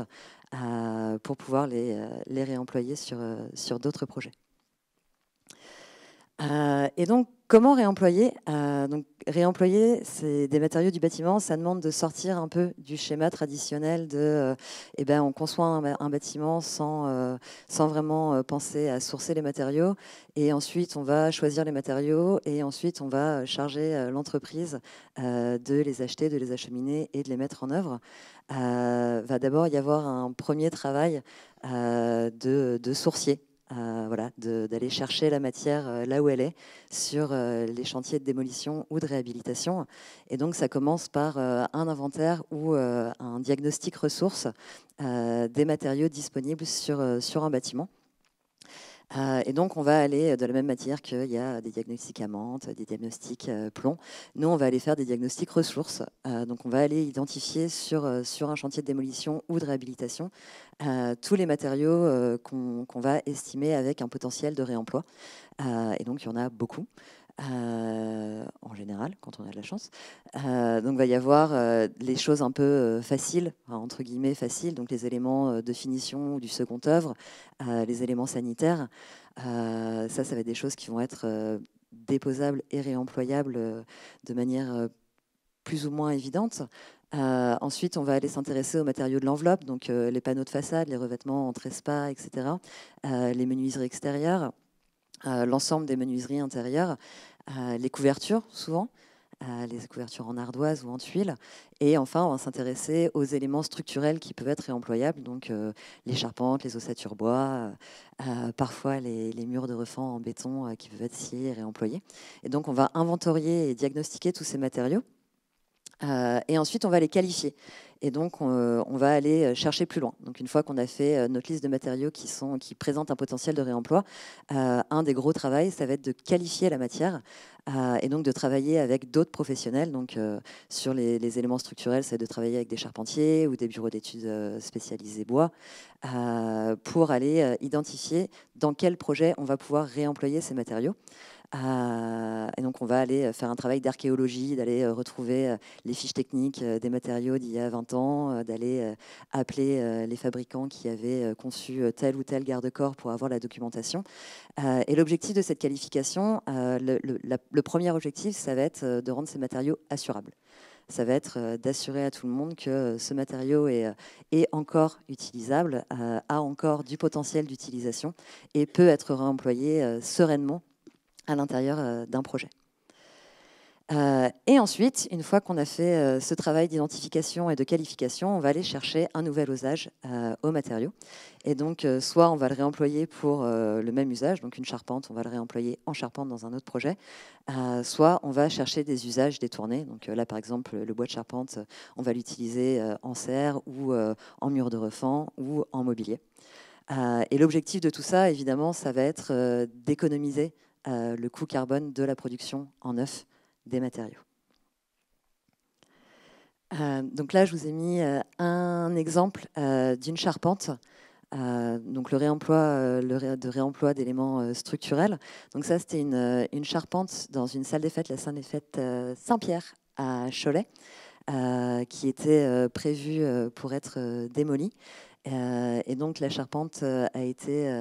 pour pouvoir les réemployer sur d'autres projets. Et donc, comment réemployer donc, réemployer, c'est des matériaux du bâtiment, ça demande de sortir un peu du schéma traditionnel de on conçoit un bâtiment sans vraiment penser à sourcer les matériaux, et ensuite on va choisir les matériaux, et ensuite on va charger l'entreprise de les acheter, de les acheminer et de les mettre en œuvre. Va d'abord y avoir un premier travail de sourcier. Voilà, d'aller chercher la matière là où elle est, sur les chantiers de démolition ou de réhabilitation. Et donc, ça commence par un inventaire ou un diagnostic ressources des matériaux disponibles sur un bâtiment. Et donc, on va aller de la même matière qu'il y a des diagnostics amiante, des diagnostics plomb. Nous, on va aller faire des diagnostics ressources. Donc, on va aller identifier sur un chantier de démolition ou de réhabilitation tous les matériaux qu'on va estimer avec un potentiel de réemploi. Et donc, il y en a beaucoup. En général, quand on a de la chance. Donc, il va y avoir les choses un peu faciles, entre guillemets faciles, donc les éléments de finition du second œuvre, les éléments sanitaires. Ça va être des choses qui vont être déposables et réemployables de manière plus ou moins évidente. Ensuite, on va aller s'intéresser aux matériaux de l'enveloppe, donc les panneaux de façade, les revêtements en trespas, etc., les menuiseries extérieures, l'ensemble des menuiseries intérieures, les couvertures, souvent, les couvertures en ardoise ou en tuile. Et enfin, on va s'intéresser aux éléments structurels qui peuvent être réemployables, donc les charpentes, les ossatures bois, parfois les murs de refend en béton qui peuvent être sciés et réemployés. Et donc, on va inventorier et diagnostiquer tous ces matériaux. Et ensuite, on va les qualifier. Et donc, on va aller chercher plus loin. Donc, une fois qu'on a fait notre liste de matériaux qui présentent un potentiel de réemploi, un des gros travaux, ça va être de qualifier la matière et donc de travailler avec d'autres professionnels. Donc, sur les éléments structurels, c'est de travailler avec des charpentiers ou des bureaux d'études spécialisés bois pour aller identifier dans quel projet on va pouvoir réemployer ces matériaux. Et donc, on va aller faire un travail d'archéologie, d'aller retrouver les fiches techniques des matériaux d'il y a 20 ans, d'aller appeler les fabricants qui avaient conçu tel ou tel garde-corps pour avoir la documentation. Et l'objectif de cette qualification, le premier objectif, ça va être de rendre ces matériaux assurables. Ça va être d'assurer à tout le monde que ce matériau est encore utilisable, a encore du potentiel d'utilisation et peut être réemployé sereinement à l'intérieur d'un projet. Et ensuite, une fois qu'on a fait ce travail d'identification et de qualification, on va aller chercher un nouvel usage au matériau. Et donc, soit on va le réemployer pour le même usage, donc une charpente, on va le réemployer en charpente dans un autre projet, soit on va chercher des usages détournés. Donc là, par exemple, le bois de charpente, on va l'utiliser en serre ou en mur de refend ou en mobilier. Et l'objectif de tout ça, évidemment, ça va être d'économiser le coût carbone de la production en neuf des matériaux. Donc là, je vous ai mis un exemple d'une charpente. Donc le réemploi d'éléments structurels. Donc ça, c'était une charpente dans une salle des fêtes, la salle des fêtes Saint-Pierre à Cholet, qui était prévue pour être démolie. Et donc la charpente a été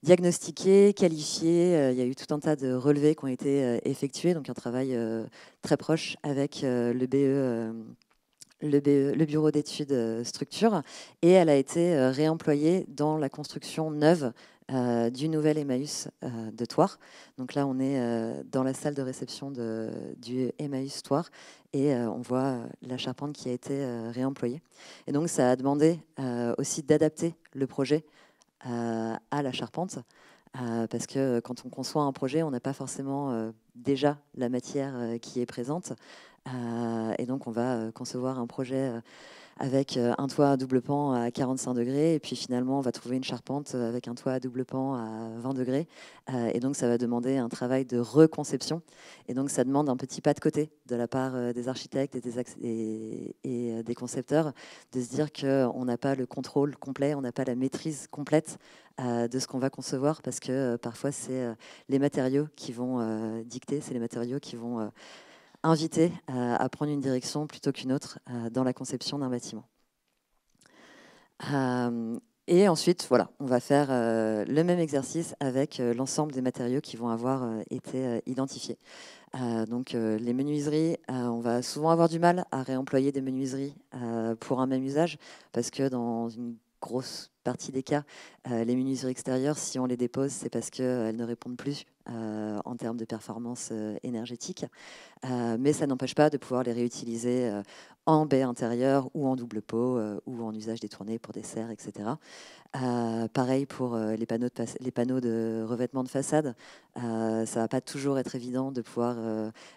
diagnostiqué, qualifié. Il y a eu tout un tas de relevés qui ont été effectués, donc un travail très proche avec le BE. Le bureau d'études structure, et elle a été réemployée dans la construction neuve du nouvel Emmaüs de Thouars. Donc là, on est dans la salle de réception du Emmaüs Thouars, et on voit la charpente qui a été réemployée. Et donc, ça a demandé aussi d'adapter le projet à la charpente, parce que quand on conçoit un projet, on n'a pas forcément déjà la matière qui est présente. Et donc, on va concevoir un projet avec un toit à double pan à 45 degrés, et puis finalement, on va trouver une charpente avec un toit à double pan à 20 degrés. Et donc, ça va demander un travail de reconception. Et donc, ça demande un petit pas de côté de la part des architectes et des concepteurs, de se dire qu'on n'a pas le contrôle complet, on n'a pas la maîtrise complète de ce qu'on va concevoir, parce que parfois, c'est les matériaux qui vont dicter, c'est les matériaux qui vont inviter à prendre une direction plutôt qu'une autre dans la conception d'un bâtiment. Et ensuite, voilà, on va faire le même exercice avec l'ensemble des matériaux qui vont avoir été identifiés. Donc les menuiseries, on va souvent avoir du mal à réemployer des menuiseries pour un même usage, parce que dans une grosse partie des cas, les menuiseries extérieures, si on les dépose, c'est parce qu'elles ne répondent plus en termes de performance énergétique. Mais ça n'empêche pas de pouvoir les réutiliser en baie intérieure ou en double pot ou en usage détourné pour des serres, etc. Pareil pour les panneaux de revêtement de façade. Ça ne va pas toujours être évident de pouvoir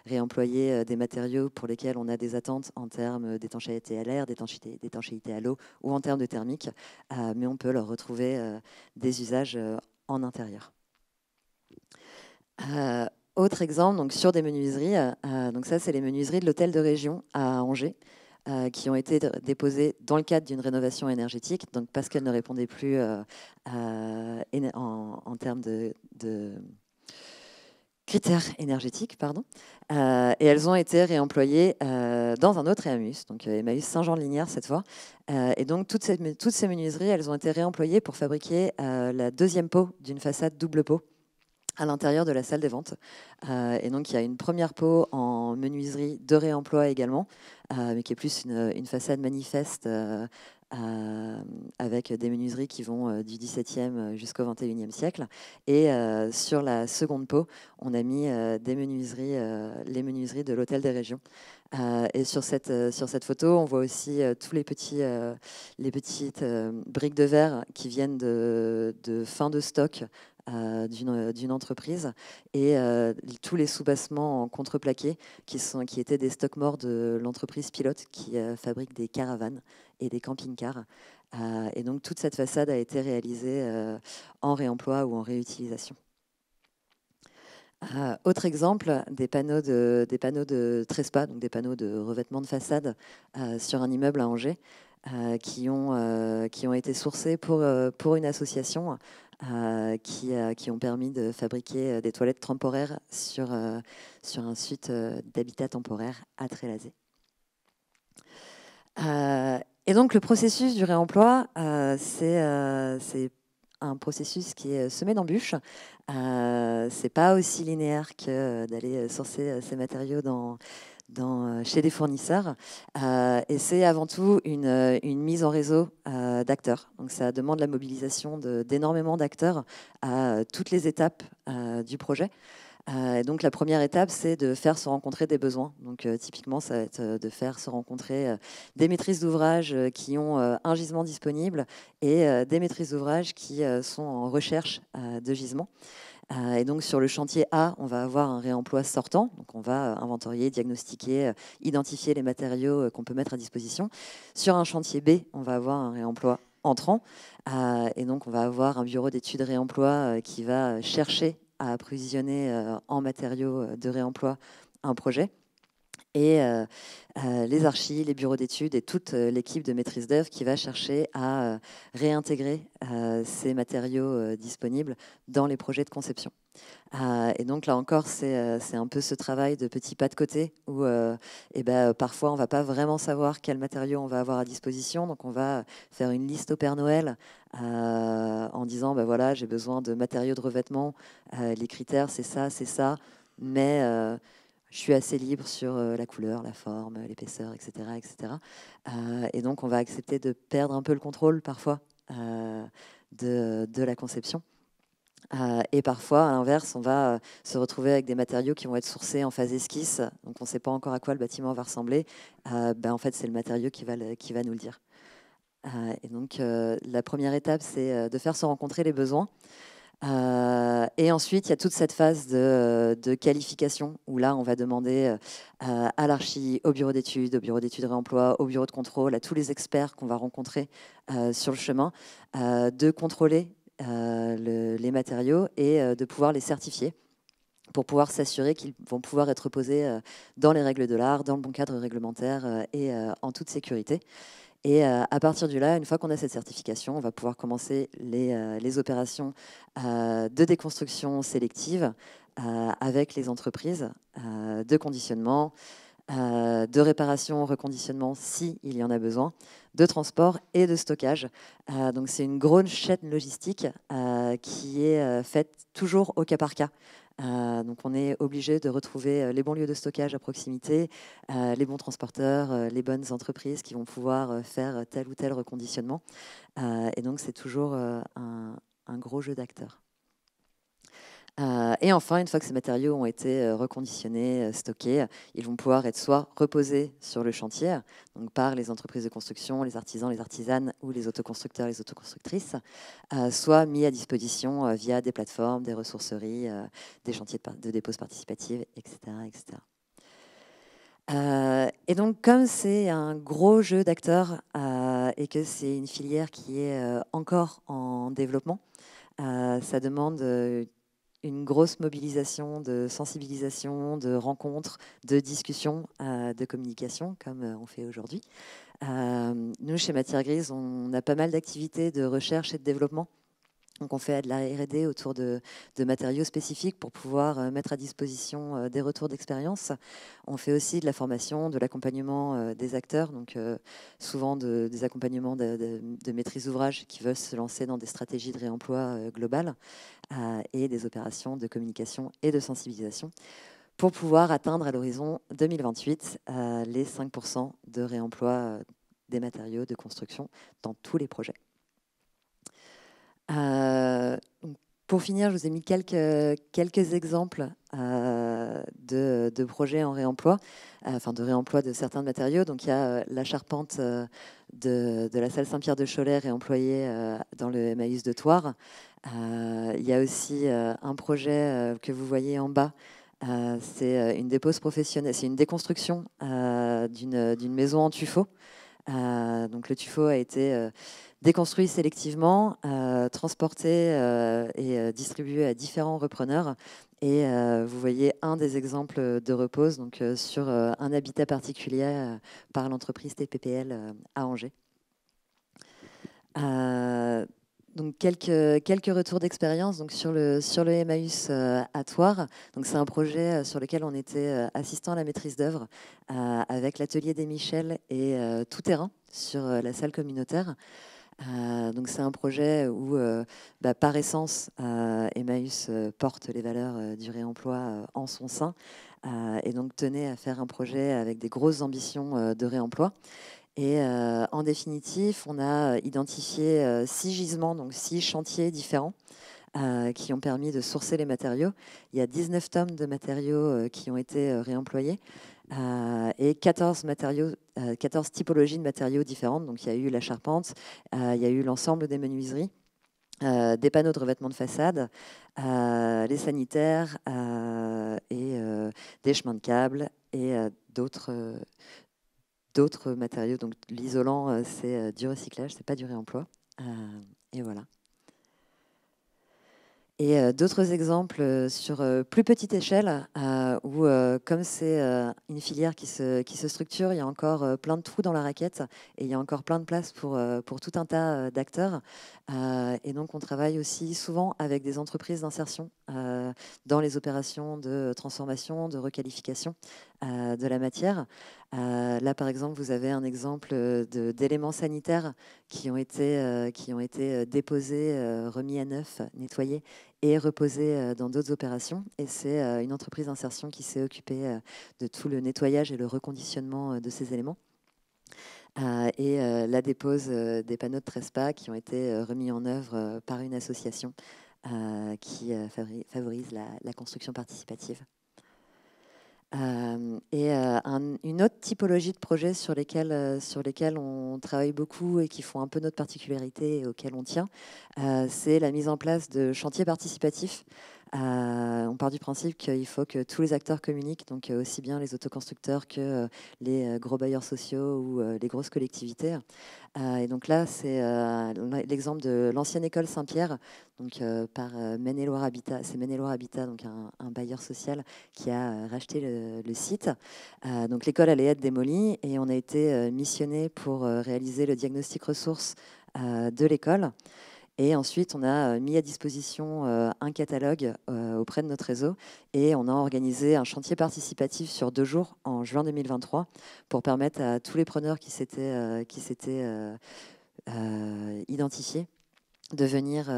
réemployer des matériaux pour lesquels on a des attentes en termes d'étanchéité à l'air, d'étanchéité à l'eau ou en termes de thermique. Mais on peut leur retrouver des usages en intérieur. Autre exemple, donc sur des menuiseries, donc ça c'est les menuiseries de l'hôtel de région à Angers, qui ont été déposées dans le cadre d'une rénovation énergétique, donc parce qu'elles ne répondaient plus en termes de critères énergétiques, pardon. Et elles ont été réemployées dans un autre Emmaüs, donc Emmaüs Saint-Jean-de-Lignières cette fois. Et donc toutes ces menuiseries, elles ont été réemployées pour fabriquer la deuxième peau d'une façade double peau à l'intérieur de la salle des ventes. Et donc, il y a une première peau en menuiserie de réemploi également, mais qui est plus une façade manifeste avec des menuiseries qui vont du XVIIe jusqu'au XXIe siècle. Et sur la seconde peau, on a mis les menuiseries de l'Hôtel des Régions. Et sur cette photo, on voit aussi tous les petites briques de verre qui viennent de fin de stock d'une entreprise, et tous les sous-bassements en contreplaqué qui étaient des stocks morts de l'entreprise Pilote qui fabrique des caravanes et des camping-cars. Et donc toute cette façade a été réalisée en réemploi ou en réutilisation. Autre exemple, des panneaux de Trespa, donc des panneaux de revêtement de façade sur un immeuble à Angers, qui ont été sourcés pour une association qui ont permis de fabriquer des toilettes temporaires sur un site d'habitat temporaire à Trélazé. Et donc le processus du réemploi, c'est un processus qui est semé d'embûches. C'est pas aussi linéaire que d'aller sourcer ces matériaux chez des fournisseurs. Et c'est avant tout une mise en réseau d'acteurs. Donc ça demande la mobilisation d'énormément d'acteurs à toutes les étapes du projet. Et donc la première étape, c'est de faire se rencontrer des besoins. Donc typiquement, ça va être de faire se rencontrer des maîtrises d'ouvrage qui ont un gisement disponible et des maîtrises d'ouvrage qui sont en recherche de gisements. Et donc sur le chantier A, on va avoir un réemploi sortant. Donc on va inventorier, diagnostiquer, identifier les matériaux qu'on peut mettre à disposition. Sur un chantier B, on va avoir un réemploi entrant. Et donc on va avoir un bureau d'études réemploi qui va chercher à approvisionner en matériaux de réemploi un projet. Et les archis, les bureaux d'études et toute l'équipe de maîtrise d'œuvre qui va chercher à réintégrer ces matériaux disponibles dans les projets de conception. Et donc là encore, c'est un peu ce travail de petits pas de côté où parfois on ne va pas vraiment savoir quels matériaux on va avoir à disposition. Donc on va faire une liste au Père Noël en disant voilà, j'ai besoin de matériaux de revêtement. Les critères, c'est ça, mais je suis assez libre sur la couleur, la forme, l'épaisseur, etc. etc. Et donc, on va accepter de perdre un peu le contrôle parfois de la conception. Et parfois, à l'inverse, on va se retrouver avec des matériaux qui vont être sourcés en phase esquisse. Donc, on ne sait pas encore à quoi le bâtiment va ressembler. En fait, c'est le matériau qui va nous le dire. Et donc, la première étape, c'est de faire se rencontrer les besoins. Et ensuite, il y a toute cette phase de qualification où là, on va demander à l'archi, au bureau d'études réemploi, au bureau de contrôle, à tous les experts qu'on va rencontrer sur le chemin, de contrôler les matériaux et de pouvoir les certifier pour pouvoir s'assurer qu'ils vont pouvoir être posés dans les règles de l'art, dans le bon cadre réglementaire et en toute sécurité. Et à partir de là, une fois qu'on a cette certification, on va pouvoir commencer les opérations de déconstruction sélective avec les entreprises, de conditionnement, de réparation, reconditionnement s'il y en a besoin, de transport et de stockage. Donc c'est une grosse chaîne logistique qui est faite toujours au cas par cas. Donc on est obligé de retrouver les bons lieux de stockage à proximité, les bons transporteurs, les bonnes entreprises qui vont pouvoir faire tel ou tel reconditionnement. Et donc c'est toujours un gros jeu d'acteurs. Et enfin, une fois que ces matériaux ont été reconditionnés, stockés, ils vont pouvoir être soit reposés sur le chantier, donc par les entreprises de construction, les artisans, les artisanes ou les autoconstructeurs, les autoconstructrices, soit mis à disposition via des plateformes, des ressourceries, des chantiers de dépose participative, etc. etc. Et donc, comme c'est un gros jeu d'acteurs et que c'est une filière qui est encore en développement, Ça demande une grosse mobilisation de sensibilisation, de rencontres, de discussions, de communication, comme on fait aujourd'hui. Nous, chez Matière Grise, on a pas mal d'activités de recherche et de développement. Donc, on fait de la R&D autour de matériaux spécifiques pour pouvoir mettre à disposition des retours d'expérience. On fait aussi de la formation, de l'accompagnement des acteurs, donc souvent des accompagnements de maîtrise d'ouvrage qui veulent se lancer dans des stratégies de réemploi globales et des opérations de communication et de sensibilisation pour pouvoir atteindre à l'horizon 2028 les 5% de réemploi des matériaux de construction dans tous les projets. Pour finir, je vous ai mis quelques exemples de projets en réemploi, enfin de réemploi de certains matériaux. Donc il y a la charpente de la salle Saint-Pierre de Cholet réemployée dans le Emmaüs de Thouars. Il y a aussi un projet que vous voyez en bas. C'est une dépose professionnelle, c'est une déconstruction d'une maison en tuffeau. Donc le tuffeau a été déconstruit sélectivement, transporté et distribué à différents repreneurs. Et vous voyez un des exemples de repose donc, sur un habitat particulier par l'entreprise TPPL à Angers. Donc quelques retours d'expérience donc sur le Emmaüs à Thouars. Donc c'est un projet sur lequel on était assistant à la maîtrise d'œuvre avec l'atelier des Michel et Tout Terrain sur la salle communautaire. Donc c'est un projet où, par essence, Emmaüs porte les valeurs du réemploi en son sein et donc tenait à faire un projet avec des grosses ambitions de réemploi. Et en définitive, on a identifié 6 gisements, donc 6 chantiers différents qui ont permis de sourcer les matériaux. Il y a 19 tonnes de matériaux qui ont été réemployés et 14 typologies de matériaux différentes. Donc il y a eu la charpente, il y a eu l'ensemble des menuiseries, des panneaux de revêtement de façade, les sanitaires et des chemins de câbles et d'autres matériaux. Donc l'isolant, c'est du recyclage, c'est pas du réemploi. Et voilà. Et d'autres exemples sur plus petite échelle, où comme c'est une filière qui se structure, il y a encore plein de trous dans la raquette et il y a encore plein de place pour tout un tas d'acteurs. Et donc on travaille aussi souvent avec des entreprises d'insertion dans les opérations de transformation, de requalification de la matière. Là, par exemple, vous avez un exemple d'éléments sanitaires qui ont été déposés, remis à neuf, nettoyés et reposés dans d'autres opérations. Et c'est une entreprise d'insertion qui s'est occupée de tout le nettoyage et le reconditionnement de ces éléments. Et la dépose des panneaux de Trespa qui ont été remis en œuvre par une association qui favorise la construction participative. Une autre typologie de projets sur lesquels on travaille beaucoup et qui font un peu notre particularité et auxquels on tient, c'est la mise en place de chantiers participatifs. On part du principe qu'il faut que tous les acteurs communiquent, donc aussi bien les autoconstructeurs que les gros bailleurs sociaux ou les grosses collectivités. Et donc là, c'est l'exemple de l'ancienne école Saint-Pierre, donc par Maine-et-Loire Habitat. C'est Maine-et-Loire Habitat, donc un bailleur social qui a racheté le site. Donc l'école allait être démolie et on a été missionné pour réaliser le diagnostic ressources de l'école. Et ensuite, on a mis à disposition un catalogue auprès de notre réseau et on a organisé un chantier participatif sur 2 jours en juin 2023 pour permettre à tous les preneurs qui s'étaient identifiés de venir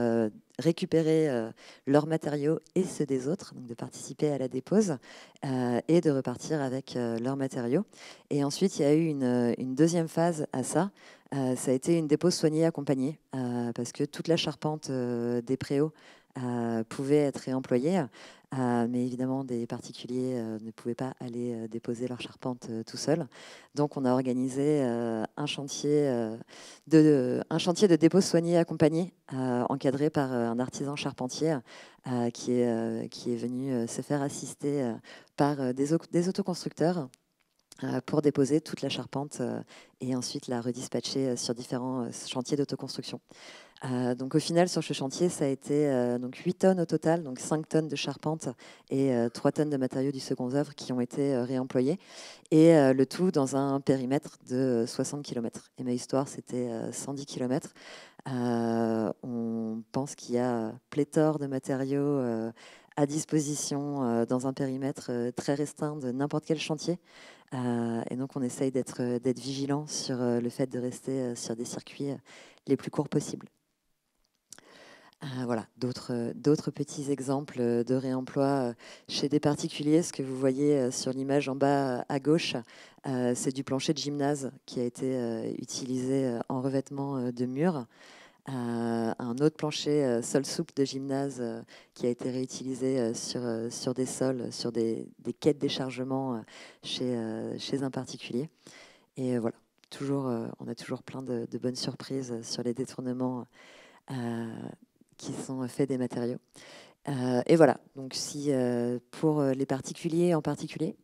récupérer leurs matériaux et ceux des autres, donc de participer à la dépose et de repartir avec leurs matériaux. Et ensuite, il y a eu une deuxième phase à ça. Ça a été une dépose soignée accompagnée parce que toute la charpente des préaux pouvait être réemployée. Mais évidemment, des particuliers ne pouvaient pas aller déposer leur charpente tout seuls. Donc, on a organisé un chantier de dépose soignée accompagné, encadré par un artisan charpentier qui est venu se faire assister par des autoconstructeurs pour déposer toute la charpente et ensuite la redispatcher sur différents chantiers d'autoconstruction. Donc au final, sur ce chantier, ça a été donc 8 tonnes au total, donc 5 tonnes de charpente et 3 tonnes de matériaux du second œuvre qui ont été réemployés. Et le tout dans un périmètre de 60 km. Et ma histoire, c'était 110 km. On pense qu'il y a pléthore de matériaux à disposition dans un périmètre très restreint de n'importe quel chantier. Et donc on essaye d'être vigilant sur le fait de rester sur des circuits les plus courts possibles. Voilà, d'autres petits exemples de réemploi chez des particuliers. Ce que vous voyez sur l'image en bas à gauche, c'est du plancher de gymnase qui a été utilisé en revêtement de murs. Un autre plancher sol souple de gymnase qui a été réutilisé sur des sols, sur des quais de déchargement chez un particulier. Et voilà, on a toujours plein de bonnes surprises sur les détournements qui sont faits des matériaux. Et voilà, donc si pour les particuliers en particulier,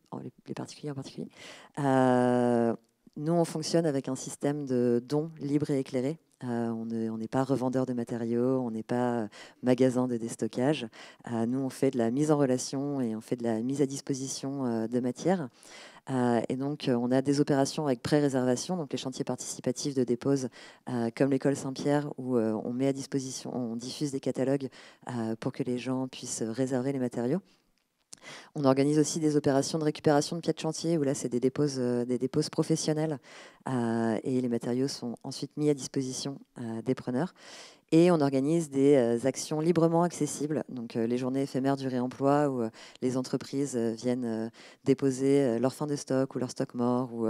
nous on fonctionne avec un système de dons libres et éclairés. On n'est pas revendeur de matériaux, on n'est pas magasin de déstockage. Nous on fait de la mise en relation et on fait de la mise à disposition de matières. Et donc, on a des opérations avec pré-réservation, donc les chantiers participatifs de dépose, comme l'école Saint-Pierre, où on met à disposition, on diffuse des catalogues pour que les gens puissent réserver les matériaux. On organise aussi des opérations de récupération de pieds de chantier, où là, c'est des déposes professionnelles, et les matériaux sont ensuite mis à disposition des preneurs. Et on organise des actions librement accessibles, donc les journées éphémères du réemploi où les entreprises viennent déposer leur fin de stock ou leur stock mort ou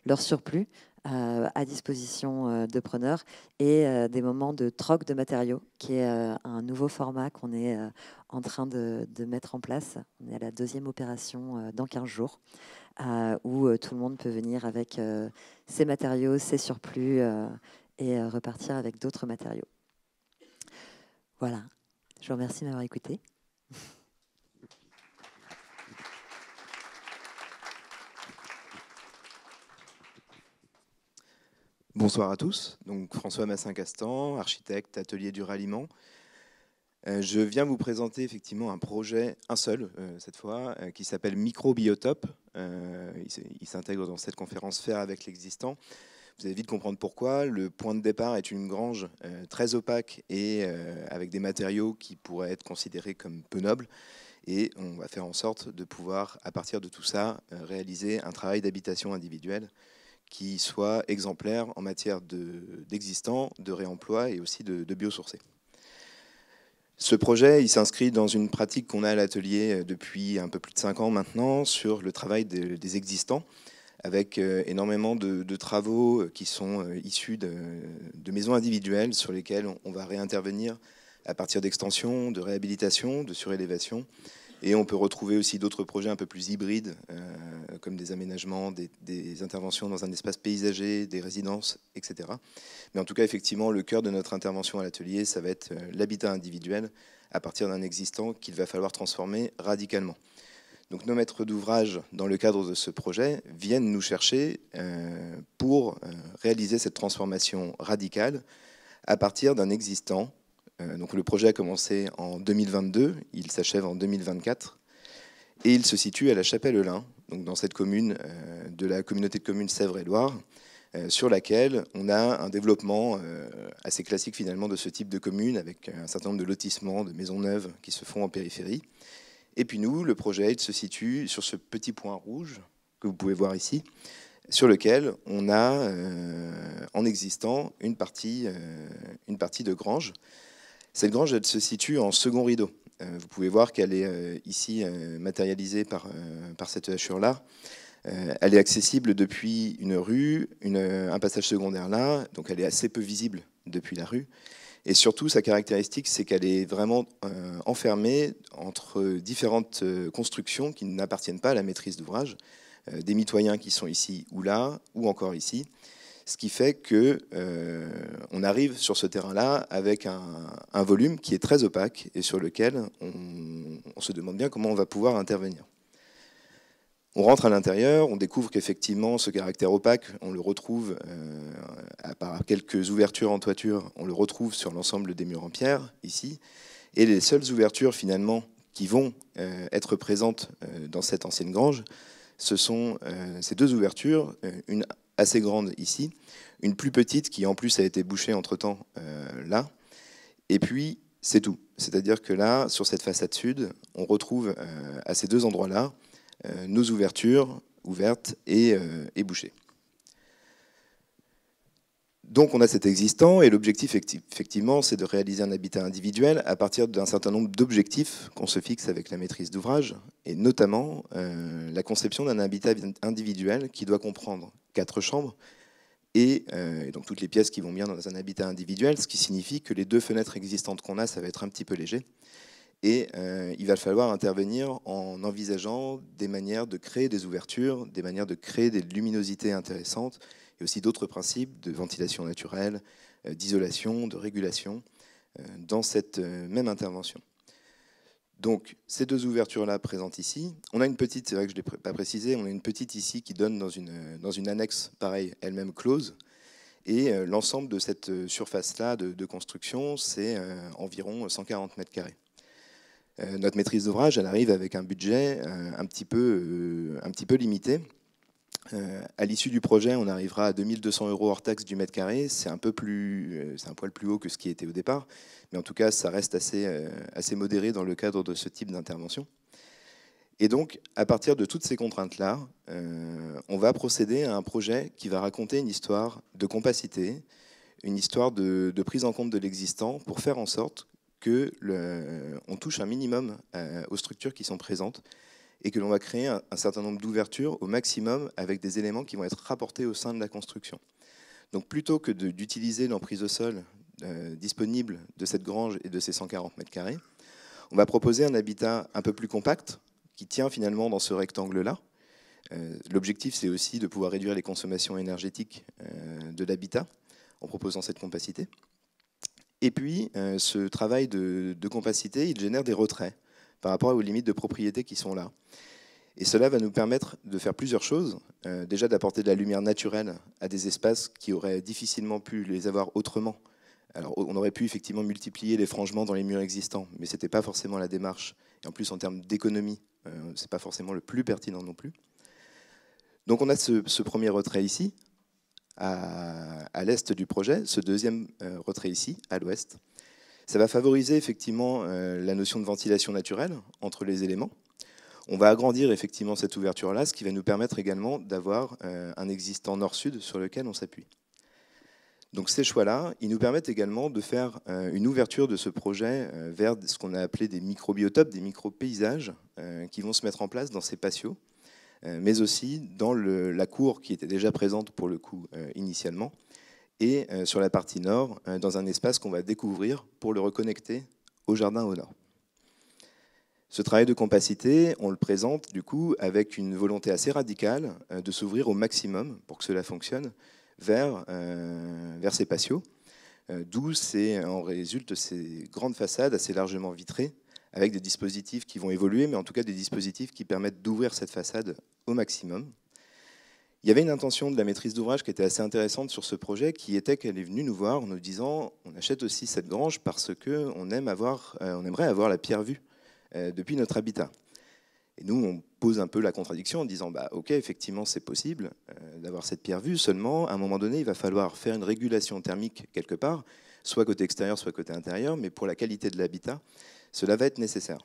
leur surplus à disposition de preneurs, et des moments de troc de matériaux, qui est un nouveau format qu'on est en train de mettre en place. On est à la 2e opération dans 15 jours, où tout le monde peut venir avec ses matériaux, ses surplus, et repartir avec d'autres matériaux. Voilà, je vous remercie de m'avoir écouté. Bonsoir à tous, donc François Massin-Castan, architecte, atelier du ralliement. Je viens vous présenter effectivement un projet, un seul cette fois, qui s'appelle Microbiotope. Il s'intègre dans cette conférence Faire avec l'existant. Vous allez vite comprendre pourquoi. Le point de départ est une grange très opaque et avec des matériaux qui pourraient être considérés comme peu nobles. Et on va faire en sorte de pouvoir, à partir de tout ça, réaliser un travail d'habitation individuelle qui soit exemplaire en matière d'existant, de réemploi et aussi de biosourcé. Ce projet, il s'inscrit dans une pratique qu'on a à l'atelier depuis un peu plus de 5 ans maintenant sur le travail des existants, avec énormément de travaux qui sont issus de maisons individuelles sur lesquelles on va réintervenir à partir d'extensions, de réhabilitation, de surélévation. Et on peut retrouver aussi d'autres projets un peu plus hybrides, comme des aménagements, des interventions dans un espace paysager, des résidences, etc. Mais en tout cas, effectivement, le cœur de notre intervention à l'atelier, ça va être l'habitat individuel à partir d'un existant qu'il va falloir transformer radicalement. Donc nos maîtres d'ouvrage, dans le cadre de ce projet, viennent nous chercher pour réaliser cette transformation radicale à partir d'un existant. Donc le projet a commencé en 2022, il s'achève en 2024, et il se situe à la Chapelle-Lin, donc dans cette commune de la communauté de communes Sèvres-et-Loire, sur laquelle on a un développement assez classique finalement de ce type de commune, avec un certain nombre de lotissements, de maisons neuves qui se font en périphérie. Et puis nous, le projet, il se situe sur ce petit point rouge que vous pouvez voir ici, sur lequel on a en existant une partie de grange. Cette grange, elle se situe en second rideau. Vous pouvez voir qu'elle est ici matérialisée par cette hachure-là. Elle est accessible depuis une rue, un passage secondaire là, donc elle est assez peu visible depuis la rue. Et surtout, sa caractéristique, c'est qu'elle est vraiment enfermée entre différentes constructions qui n'appartiennent pas à la maîtrise d'ouvrage, des mitoyens qui sont ici ou là, ou encore ici. Ce qui fait qu'on arrive sur ce terrain-là avec un volume qui est très opaque et sur lequel on se demande bien comment on va pouvoir intervenir. On rentre à l'intérieur, on découvre qu'effectivement ce caractère opaque, on le retrouve, à part quelques ouvertures en toiture, on le retrouve sur l'ensemble des murs en pierre, ici. Et les seules ouvertures finalement qui vont être présentes dans cette ancienne grange, ce sont ces deux ouvertures, une assez grande ici, une plus petite qui en plus a été bouchée entre-temps là, et puis c'est tout. C'est-à-dire que là, sur cette façade sud, on retrouve à ces deux endroits-là nos ouvertures ouvertes et bouchées. Donc on a cet existant, et l'objectif effectivement c'est de réaliser un habitat individuel à partir d'un certain nombre d'objectifs qu'on se fixe avec la maîtrise d'ouvrage, et notamment la conception d'un habitat individuel qui doit comprendre 4 chambres, et donc toutes les pièces qui vont bien dans un habitat individuel, ce qui signifie que les 2 fenêtres existantes qu'on a, ça va être un petit peu léger. Et il va falloir intervenir en envisageant des manières de créer des ouvertures, des manières de créer des luminosités intéressantes, et aussi d'autres principes de ventilation naturelle, d'isolation, de régulation, dans cette même intervention. Donc ces 2 ouvertures-là présentes ici. On a une petite, c'est vrai que je ne l'ai pas précisé, on a une petite ici qui donne dans une annexe, pareil, elle-même close. Et l'ensemble de cette surface-là de construction, c'est environ 140 mètres carrés. Notre maîtrise d'ouvrage, elle arrive avec un budget un petit peu limité. À l'issue du projet, on arrivera à 2 200 € hors taxe du mètre carré. C'est un poil plus haut que ce qui était au départ, mais en tout cas, ça reste assez modéré dans le cadre de ce type d'intervention. Et donc, à partir de toutes ces contraintes-là, on va procéder à un projet qui va raconter une histoire de compacité, une histoire de prise en compte de l'existant pour faire en sorte qu'on touche un minimum aux structures qui sont présentes et que l'on va créer un certain nombre d'ouvertures au maximum avec des éléments qui vont être rapportés au sein de la construction. Donc plutôt que d'utiliser l'emprise au sol disponible de cette grange et de ces 140 mètres carrés, on va proposer un habitat un peu plus compact qui tient finalement dans ce rectangle-là. L'objectif, c'est aussi de pouvoir réduire les consommations énergétiques de l'habitat en proposant cette compacité. Et puis, ce travail de compacité, il génère des retraits par rapport aux limites de propriété qui sont là. Et cela va nous permettre de faire plusieurs choses. Déjà d'apporter de la lumière naturelle à des espaces qui auraient difficilement pu les avoir autrement. Alors, on aurait pu effectivement multiplier les frangements dans les murs existants, mais ce n'était pas forcément la démarche. Et en plus, en termes d'économie, ce n'est pas forcément le plus pertinent non plus. Donc on a ce premier retrait ici, à l'est du projet, ce deuxième retrait ici, à l'ouest. Ça va favoriser effectivement la notion de ventilation naturelle entre les éléments. On va agrandir effectivement cette ouverture-là, ce qui va nous permettre également d'avoir un existant nord-sud sur lequel on s'appuie. Donc ces choix-là, ils nous permettent également de faire une ouverture de ce projet vers ce qu'on a appelé des microbiotopes, des micro-paysages qui vont se mettre en place dans ces patios, mais aussi dans la cour qui était déjà présente pour le coup initialement, et sur la partie nord, dans un espace qu'on va découvrir pour le reconnecter au jardin au nord. Ce travail de compacité, on le présente du coup avec une volonté assez radicale de s'ouvrir au maximum pour que cela fonctionne vers ces patios, d'où en résulte ces grandes façades assez largement vitrées avec des dispositifs qui vont évoluer, mais en tout cas des dispositifs qui permettent d'ouvrir cette façade au maximum. Il y avait une intention de la maîtrise d'ouvrage qui était assez intéressante sur ce projet, qui était qu'elle est venue nous voir en nous disant on achète aussi cette grange parce qu'on aimerait avoir la pierre vue depuis notre habitat. Et nous, on pose un peu la contradiction en disant bah, ok, effectivement, c'est possible d'avoir cette pierre vue, seulement à un moment donné, il va falloir faire une régulation thermique quelque part, soit côté extérieur, soit côté intérieur, mais pour la qualité de l'habitat, cela va être nécessaire.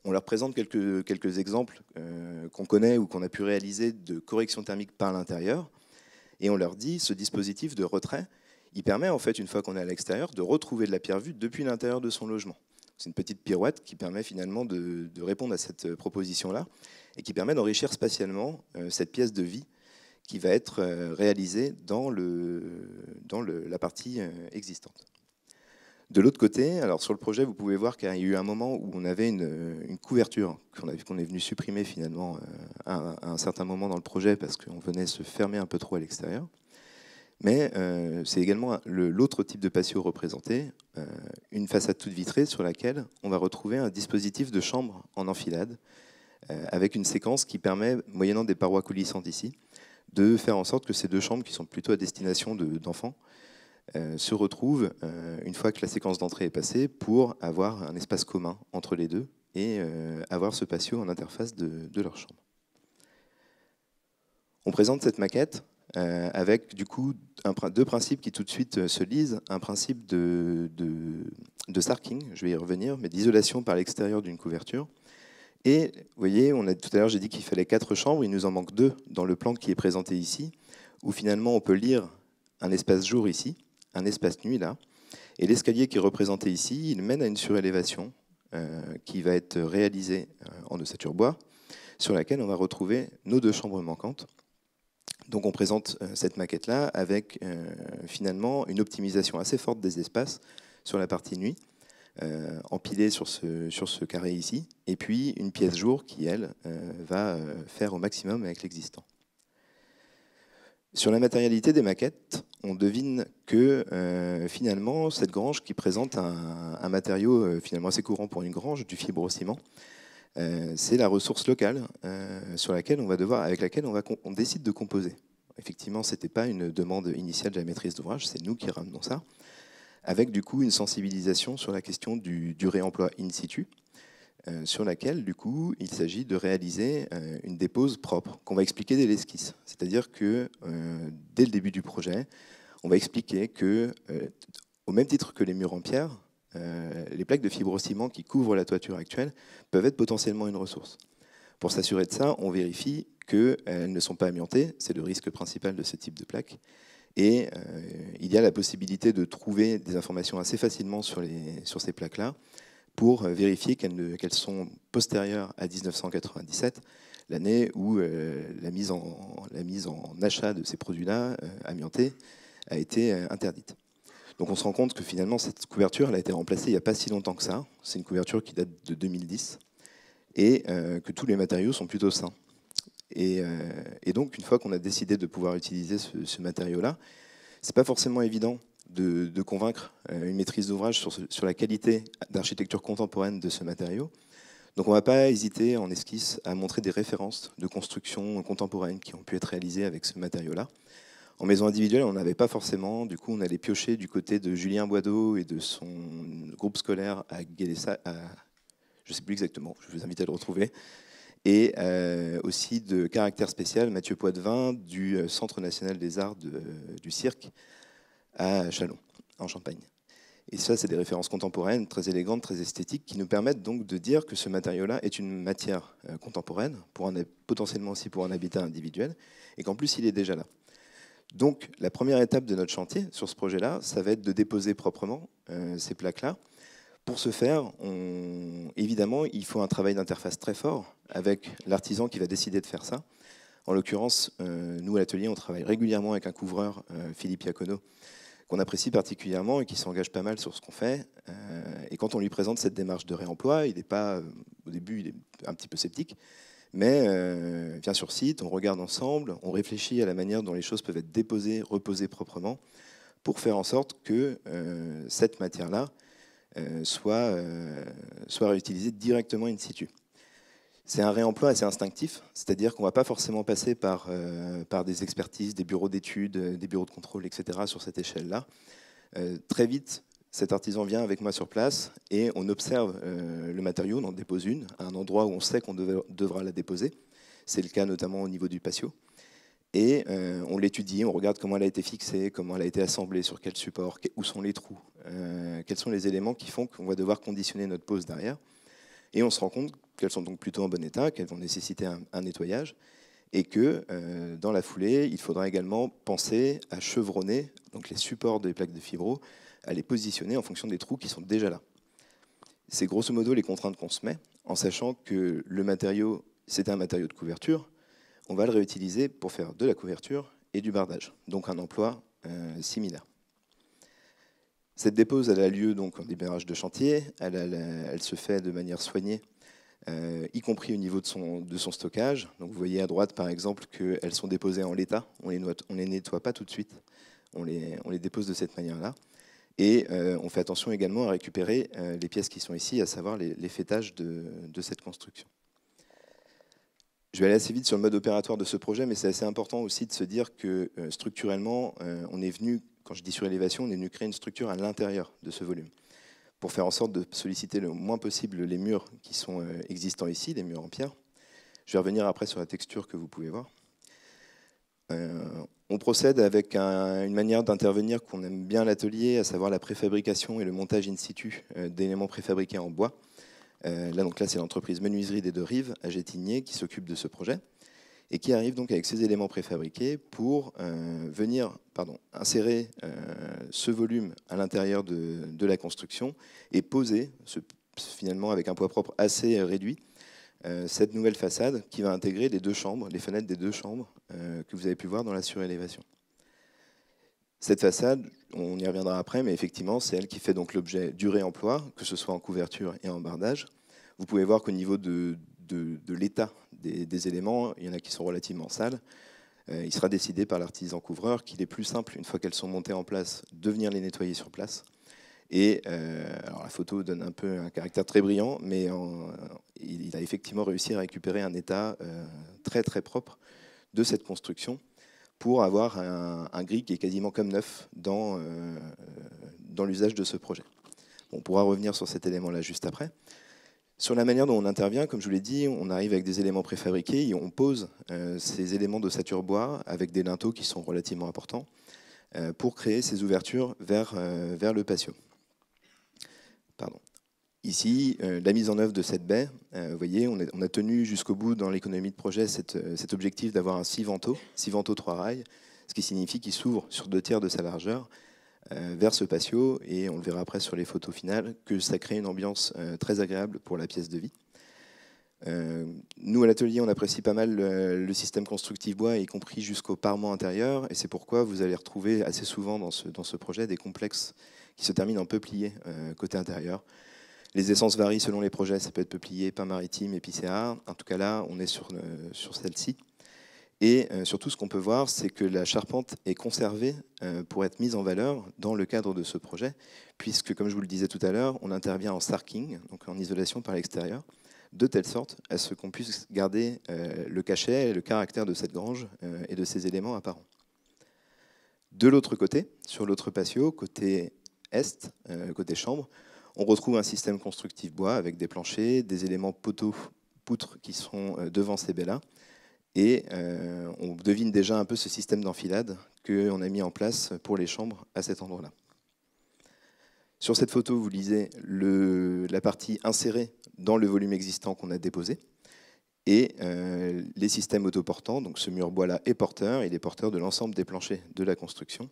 On leur présente quelques exemples qu'on connaît ou qu'on a pu réaliser de correction thermique par l'intérieur, et on leur dit ce dispositif de retrait, il permet en fait, une fois qu'on est à l'extérieur, de retrouver de la pierre vue depuis l'intérieur de son logement. C'est une petite pirouette qui permet finalement de répondre à cette proposition-là et qui permet d'enrichir spatialement cette pièce de vie qui va être réalisée dans la partie existante. De l'autre côté, alors sur le projet, vous pouvez voir qu'il y a eu un moment où on avait une couverture qu'on est venu supprimer finalement à un certain moment dans le projet parce qu'on venait se fermer un peu trop à l'extérieur. Mais c'est également l'autre type de patio représenté, une façade toute vitrée sur laquelle on va retrouver un dispositif de chambre en enfilade avec une séquence qui permet, moyennant des parois coulissantes ici, de faire en sorte que ces deux chambres, qui sont plutôt à destination d'enfants, se retrouvent, une fois que la séquence d'entrée est passée, pour avoir un espace commun entre les deux et avoir ce patio en interface de leur chambre. On présente cette maquette avec du coup deux principes qui tout de suite se lisent. Un principe de sarking, je vais y revenir, mais d'isolation par l'extérieur d'une couverture. Et vous voyez, tout à l'heure j'ai dit qu'il fallait 4 chambres, il nous en manque 2 dans le plan qui est présenté ici, où finalement on peut lire un espace jour ici, un espace nuit là, et l'escalier qui est représenté ici, il mène à une surélévation qui va être réalisée en ossature bois, sur laquelle on va retrouver nos 2 chambres manquantes. Donc on présente cette maquette-là avec finalement une optimisation assez forte des espaces sur la partie nuit, empilée sur ce carré ici, et puis une pièce jour qui, elle, va faire au maximum avec l'existant. Sur la matérialité des maquettes, on devine que finalement cette grange qui présente un matériau finalement assez courant pour une grange, du fibrociment, c'est la ressource locale avec laquelle on décide de composer. Effectivement, ce n'était pas une demande initiale de la maîtrise d'ouvrage, c'est nous qui ramenons ça, avec du coup une sensibilisation sur la question du réemploi in situ, sur laquelle du coup il s'agit de réaliser une dépose propre, qu'on va expliquer dès l'esquisse. C'est-à-dire que dès le début du projet, on va expliquer que, au même titre que les murs en pierre, les plaques de fibrociment qui couvrent la toiture actuelle peuvent être potentiellement une ressource. Pour s'assurer de ça, on vérifie qu'elles ne sont pas amiantées, c'est le risque principal de ce type de plaques. Et il y a la possibilité de trouver des informations assez facilement sur ces plaques-là pour vérifier qu'elles sont postérieures à 1997, l'année où la mise en achat de ces produits-là, amiantés, a été interdite. Donc on se rend compte que finalement cette couverture elle a été remplacée il n'y a pas si longtemps que ça. C'est une couverture qui date de 2010 et que tous les matériaux sont plutôt sains. Et donc une fois qu'on a décidé de pouvoir utiliser ce matériau-là, c'est pas forcément évident de convaincre une maîtrise d'ouvrage sur la qualité d'architecture contemporaine de ce matériau. Donc on ne va pas hésiter en esquisse à montrer des références de construction contemporaine qui ont pu être réalisées avec ce matériau-là. En maison individuelle, on n'avait pas forcément. Du coup, on allait piocher du côté de Julien Boideau et de son groupe scolaire à Guélessa, je ne sais plus exactement, je vous invite à le retrouver. Et aussi de caractère spécial, Mathieu Poitvin du Centre national des arts du cirque à Châlons, en Champagne. Et ça, c'est des références contemporaines, très élégantes, très esthétiques, qui nous permettent donc de dire que ce matériau-là est une matière contemporaine, potentiellement aussi pour un habitat individuel, et qu'en plus, il est déjà là. Donc, la première étape de notre chantier sur ce projet-là, ça va être de déposer proprement ces plaques-là. Pour ce faire, évidemment, il faut un travail d'interface très fort avec l'artisan qui va décider de faire ça. En l'occurrence, nous, à l'atelier, on travaille régulièrement avec un couvreur, Philippe Iacono, qu'on apprécie particulièrement et qui s'engage pas mal sur ce qu'on fait. Et quand on lui présente cette démarche de réemploi, il n'est pas, au début, il est un petit peu sceptique, mais vient sur site, on regarde ensemble, on réfléchit à la manière dont les choses peuvent être déposées, reposées proprement, pour faire en sorte que cette matière-là soit réutilisée directement in situ. C'est un réemploi assez instinctif, c'est-à-dire qu'on ne va pas forcément passer par des expertises, des bureaux d'études, des bureaux de contrôle, etc. sur cette échelle-là. Très vite, cet artisan vient avec moi sur place et on observe le matériau, on en dépose une à un endroit où on sait qu'on devra la déposer. C'est le cas notamment au niveau du patio. Et on l'étudie, on regarde comment elle a été fixée, comment elle a été assemblée, sur quel support, où sont les trous, quels sont les éléments qui font qu'on va devoir conditionner notre pose derrière. Et on se rend compte qu'elles sont donc plutôt en bon état, qu'elles vont nécessiter un nettoyage, et que dans la foulée, il faudra également penser à chevronner donc les supports des plaques de fibro, à les positionner en fonction des trous qui sont déjà là. C'est grosso modo les contraintes qu'on se met, en sachant que le matériau, c'est un matériau de couverture, on va le réutiliser pour faire de la couverture et du bardage, donc un emploi similaire. Cette dépose elle a lieu donc en démarrage de chantier, elle se fait de manière soignée, y compris au niveau de son stockage. Donc vous voyez à droite par exemple qu'elles sont déposées en l'état, on les nettoie pas tout de suite, on les dépose de cette manière-là. Et on fait attention également à récupérer les pièces qui sont ici, à savoir les faîtages de cette construction. Je vais aller assez vite sur le mode opératoire de ce projet, mais c'est assez important aussi de se dire que structurellement, on est venu, quand je dis surélévation, on est venu créer une structure à l'intérieur de ce volume, pour faire en sorte de solliciter le moins possible les murs qui sont existants ici, les murs en pierre. Je vais revenir après sur la texture que vous pouvez voir. On procède avec une manière d'intervenir qu'on aime bien à l'atelier, à savoir la préfabrication et le montage in situ d'éléments préfabriqués en bois. Là, c'est l'entreprise Menuiserie des Deux Rives à Gétigné qui s'occupe de ce projet et qui arrive donc avec ces éléments préfabriqués pour venir insérer ce volume à l'intérieur de la construction et poser, finalement avec un poids propre assez réduit, cette nouvelle façade qui va intégrer les deux chambres, les fenêtres des deux chambres que vous avez pu voir dans la surélévation. Cette façade, on y reviendra après, mais effectivement, c'est elle qui fait donc l'objet du réemploi, que ce soit en couverture et en bardage. Vous pouvez voir qu'au niveau de l'état des éléments, il y en a qui sont relativement sales. Il sera décidé par l'artisan couvreur qu'il est plus simple, une fois qu'elles sont montées en place, de venir les nettoyer sur place. Et alors la photo donne un peu un caractère très brillant, mais il a effectivement réussi à récupérer un état très très propre de cette construction pour avoir un gris qui est quasiment comme neuf dans l'usage de ce projet. On pourra revenir sur cet élément-là juste après. Sur la manière dont on intervient, comme je vous l'ai dit, on arrive avec des éléments préfabriqués et on pose ces éléments d'ossature bois avec des linteaux qui sont relativement importants pour créer ces ouvertures vers le patio. Pardon. Ici, la mise en œuvre de cette baie, vous voyez, on a tenu jusqu'au bout dans l'économie de projet cet objectif d'avoir un 6 vantaux 3 rails, ce qui signifie qu'il s'ouvre sur 2/3 de sa largeur vers ce patio, et on le verra après sur les photos finales, que ça crée une ambiance très agréable pour la pièce de vie. Nous, à l'atelier, on apprécie pas mal le système constructif bois, y compris jusqu'au parement intérieur, et c'est pourquoi vous allez retrouver assez souvent dans ce projet des complexes qui se terminent en peuplier côté intérieur. Les essences varient selon les projets, ça peut être peuplier, pin maritime, épicéa. En tout cas là, on est sur celle-ci. Et surtout, ce qu'on peut voir, c'est que la charpente est conservée pour être mise en valeur dans le cadre de ce projet, puisque, comme je vous le disais tout à l'heure, on intervient en sarking, donc en isolation par l'extérieur, de telle sorte à ce qu'on puisse garder le cachet et le caractère de cette grange et de ses éléments apparents. De l'autre côté, sur l'autre patio, côté est, côté chambre, on retrouve un système constructif bois avec des planchers, des éléments poteaux, poutres qui sont devant ces baies-là. Et on devine déjà un peu ce système d'enfilade qu'on a mis en place pour les chambres à cet endroit-là. Sur cette photo, vous lisez la partie insérée dans le volume existant qu'on a déposé. Et les systèmes autoportants, donc ce mur bois-là est porteur, il est porteur de l'ensemble des planchers de la construction.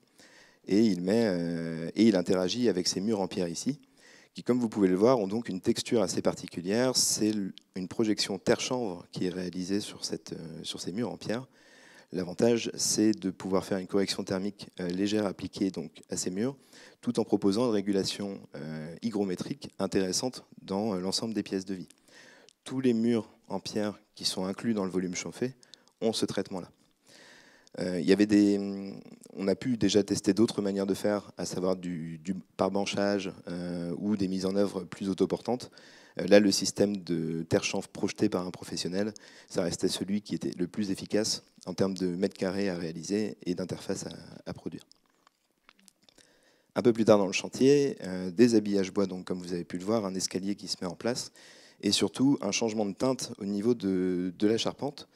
Et il interagit avec ces murs en pierre ici, qui, comme vous pouvez le voir, ont donc une texture assez particulière. C'est une projection terre-chanvre qui est réalisée sur ces murs en pierre. L'avantage, c'est de pouvoir faire une correction thermique légère appliquée donc, à ces murs, tout en proposant une régulation hygrométrique intéressante dans l'ensemble des pièces de vie. Tous les murs en pierre qui sont inclus dans le volume chauffé ont ce traitement-là. On a pu déjà tester d'autres manières de faire, à savoir du pare-banchage ou des mises en œuvre plus autoportantes. Là, le système de terre-chanvre projeté par un professionnel, ça restait celui qui était le plus efficace en termes de mètres carrés à réaliser et d'interface à produire. Un peu plus tard dans le chantier, des habillages bois, donc, comme vous avez pu le voir, un escalier qui se met en place, et surtout un changement de teinte au niveau de la charpente,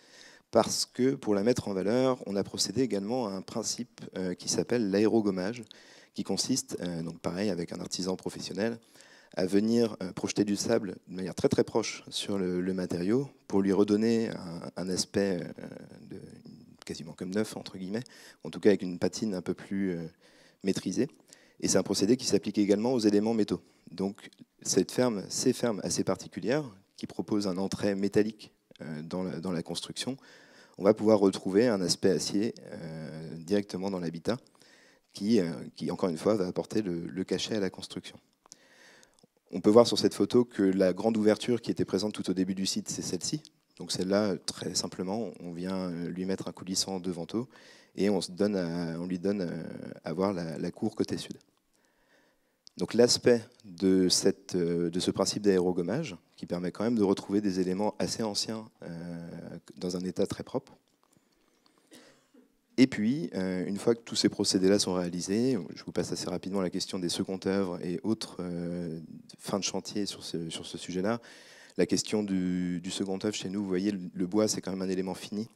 parce que pour la mettre en valeur, on a procédé également à un principe qui s'appelle l'aérogommage, qui consiste, donc pareil avec un artisan professionnel, à venir projeter du sable de manière très très proche sur le matériau pour lui redonner un aspect quasiment comme neuf, entre guillemets, en tout cas avec une patine un peu plus maîtrisée. Et c'est un procédé qui s'applique également aux éléments métaux. Donc ces fermes assez particulières, qui proposent un entrée métallique dans la construction, on va pouvoir retrouver un aspect acier directement dans l'habitat qui, encore une fois, va apporter le cachet à la construction. On peut voir sur cette photo que la grande ouverture qui était présente tout au début du site, c'est celle-ci. Donc celle-là, très simplement, on vient lui mettre un coulissant de vantaux et on lui donne à voir la cour côté sud. Donc l'aspect de ce principe d'aérogommage, qui permet quand même de retrouver des éléments assez anciens, dans un état très propre. Et puis, une fois que tous ces procédés-là sont réalisés, je vous passe assez rapidement la question des secondes œuvres et autres fins de chantier sur ce sujet-là. La question du second œuvre chez nous, vous voyez, le bois, c'est quand même un élément fini.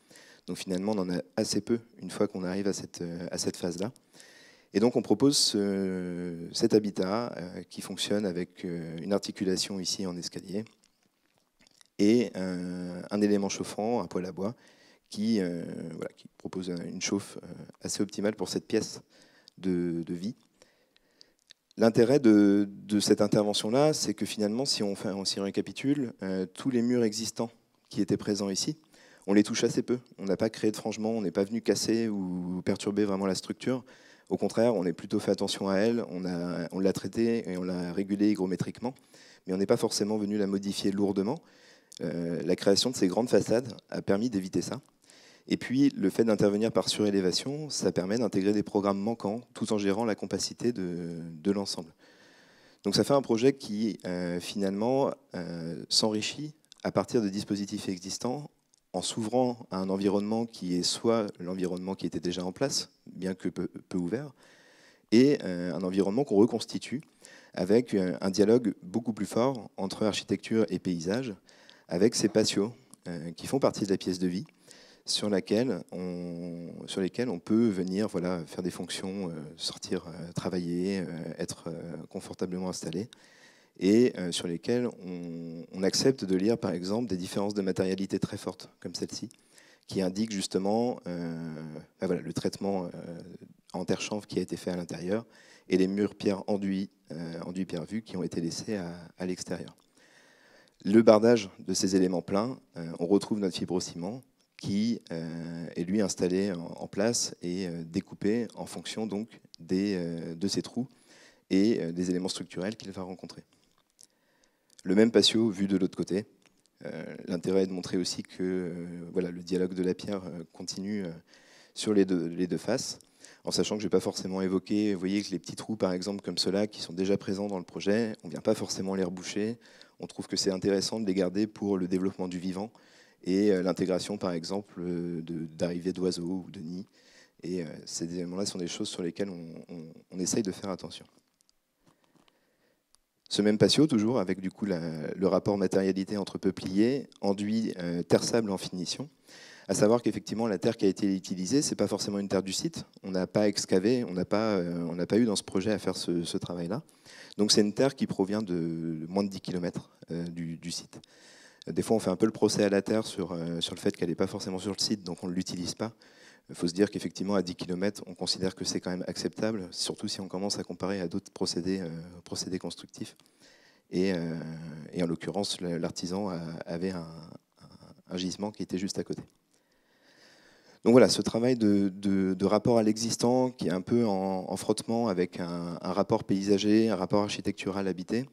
Donc finalement, on en a assez peu une fois qu'on arrive à cette phase-là. Et donc on propose cet habitat qui fonctionne avec une articulation ici en escalier et un élément chauffant, un poêle à bois, qui propose une chauffe assez optimale pour cette pièce de vie. L'intérêt de cette intervention-là, c'est que finalement, si on récapitule, tous les murs existants qui étaient présents ici, on les touche assez peu. On n'a pas créé de frangement, on n'est pas venu casser ou perturber vraiment la structure. Au contraire, on a plutôt fait attention à elle, on l'a traitée et on l'a régulée hygrométriquement, mais on n'est pas forcément venu la modifier lourdement. La création de ces grandes façades a permis d'éviter ça. Et puis, le fait d'intervenir par surélévation, ça permet d'intégrer des programmes manquants tout en gérant la compacité de l'ensemble. Donc ça fait un projet qui, finalement, s'enrichit à partir de dispositifs existants en s'ouvrant à un environnement qui est soit l'environnement qui était déjà en place, bien que peu ouvert, et un environnement qu'on reconstitue avec un dialogue beaucoup plus fort entre architecture et paysage, avec ces patios qui font partie de la pièce de vie, sur lesquels on peut venir faire des fonctions, sortir travailler, être confortablement installé, et sur lesquels on accepte de lire par exemple des différences de matérialité très fortes, comme celle-ci, qui indiquent justement le traitement en terre chanvre qui a été fait à l'intérieur, et les murs pierre enduit pierre vue qui ont été laissés à l'extérieur. Le bardage de ces éléments pleins, on retrouve notre fibrociment, qui est lui installé en place et découpé en fonction donc de ces trous et des éléments structurels qu'il va rencontrer. Le même patio vu de l'autre côté. L'intérêt est de montrer aussi que le dialogue de la pierre continue sur les deux faces, en sachant que je ne vais pas forcément évoquer, vous voyez que les petits trous par exemple comme ceux-là qui sont déjà présents dans le projet, on ne vient pas forcément les reboucher, on trouve que c'est intéressant de les garder pour le développement du vivant, et l'intégration, par exemple, d'arrivées d'oiseaux ou de nids. Et ces éléments-là sont des choses sur lesquelles on essaye de faire attention. Ce même patio, toujours, avec du coup le rapport matérialité entre peuplier, enduit, terre-sable en finition. À savoir qu'effectivement, la terre qui a été utilisée, ce n'est pas forcément une terre du site. On n'a pas excavé, on n'a pas eu dans ce projet à faire ce travail-là. Donc c'est une terre qui provient de moins de 10 km du site. Des fois, on fait un peu le procès à la terre sur le fait qu'elle n'est pas forcément sur le site, donc on ne l'utilise pas. Il faut se dire qu'effectivement, à 10 km, on considère que c'est quand même acceptable, surtout si on commence à comparer à d'autres procédés constructifs. Et en l'occurrence, l'artisan avait un gisement qui était juste à côté. Donc voilà, ce travail de rapport à l'existant, qui est un peu en frottement avec un rapport paysager, un rapport architectural habité,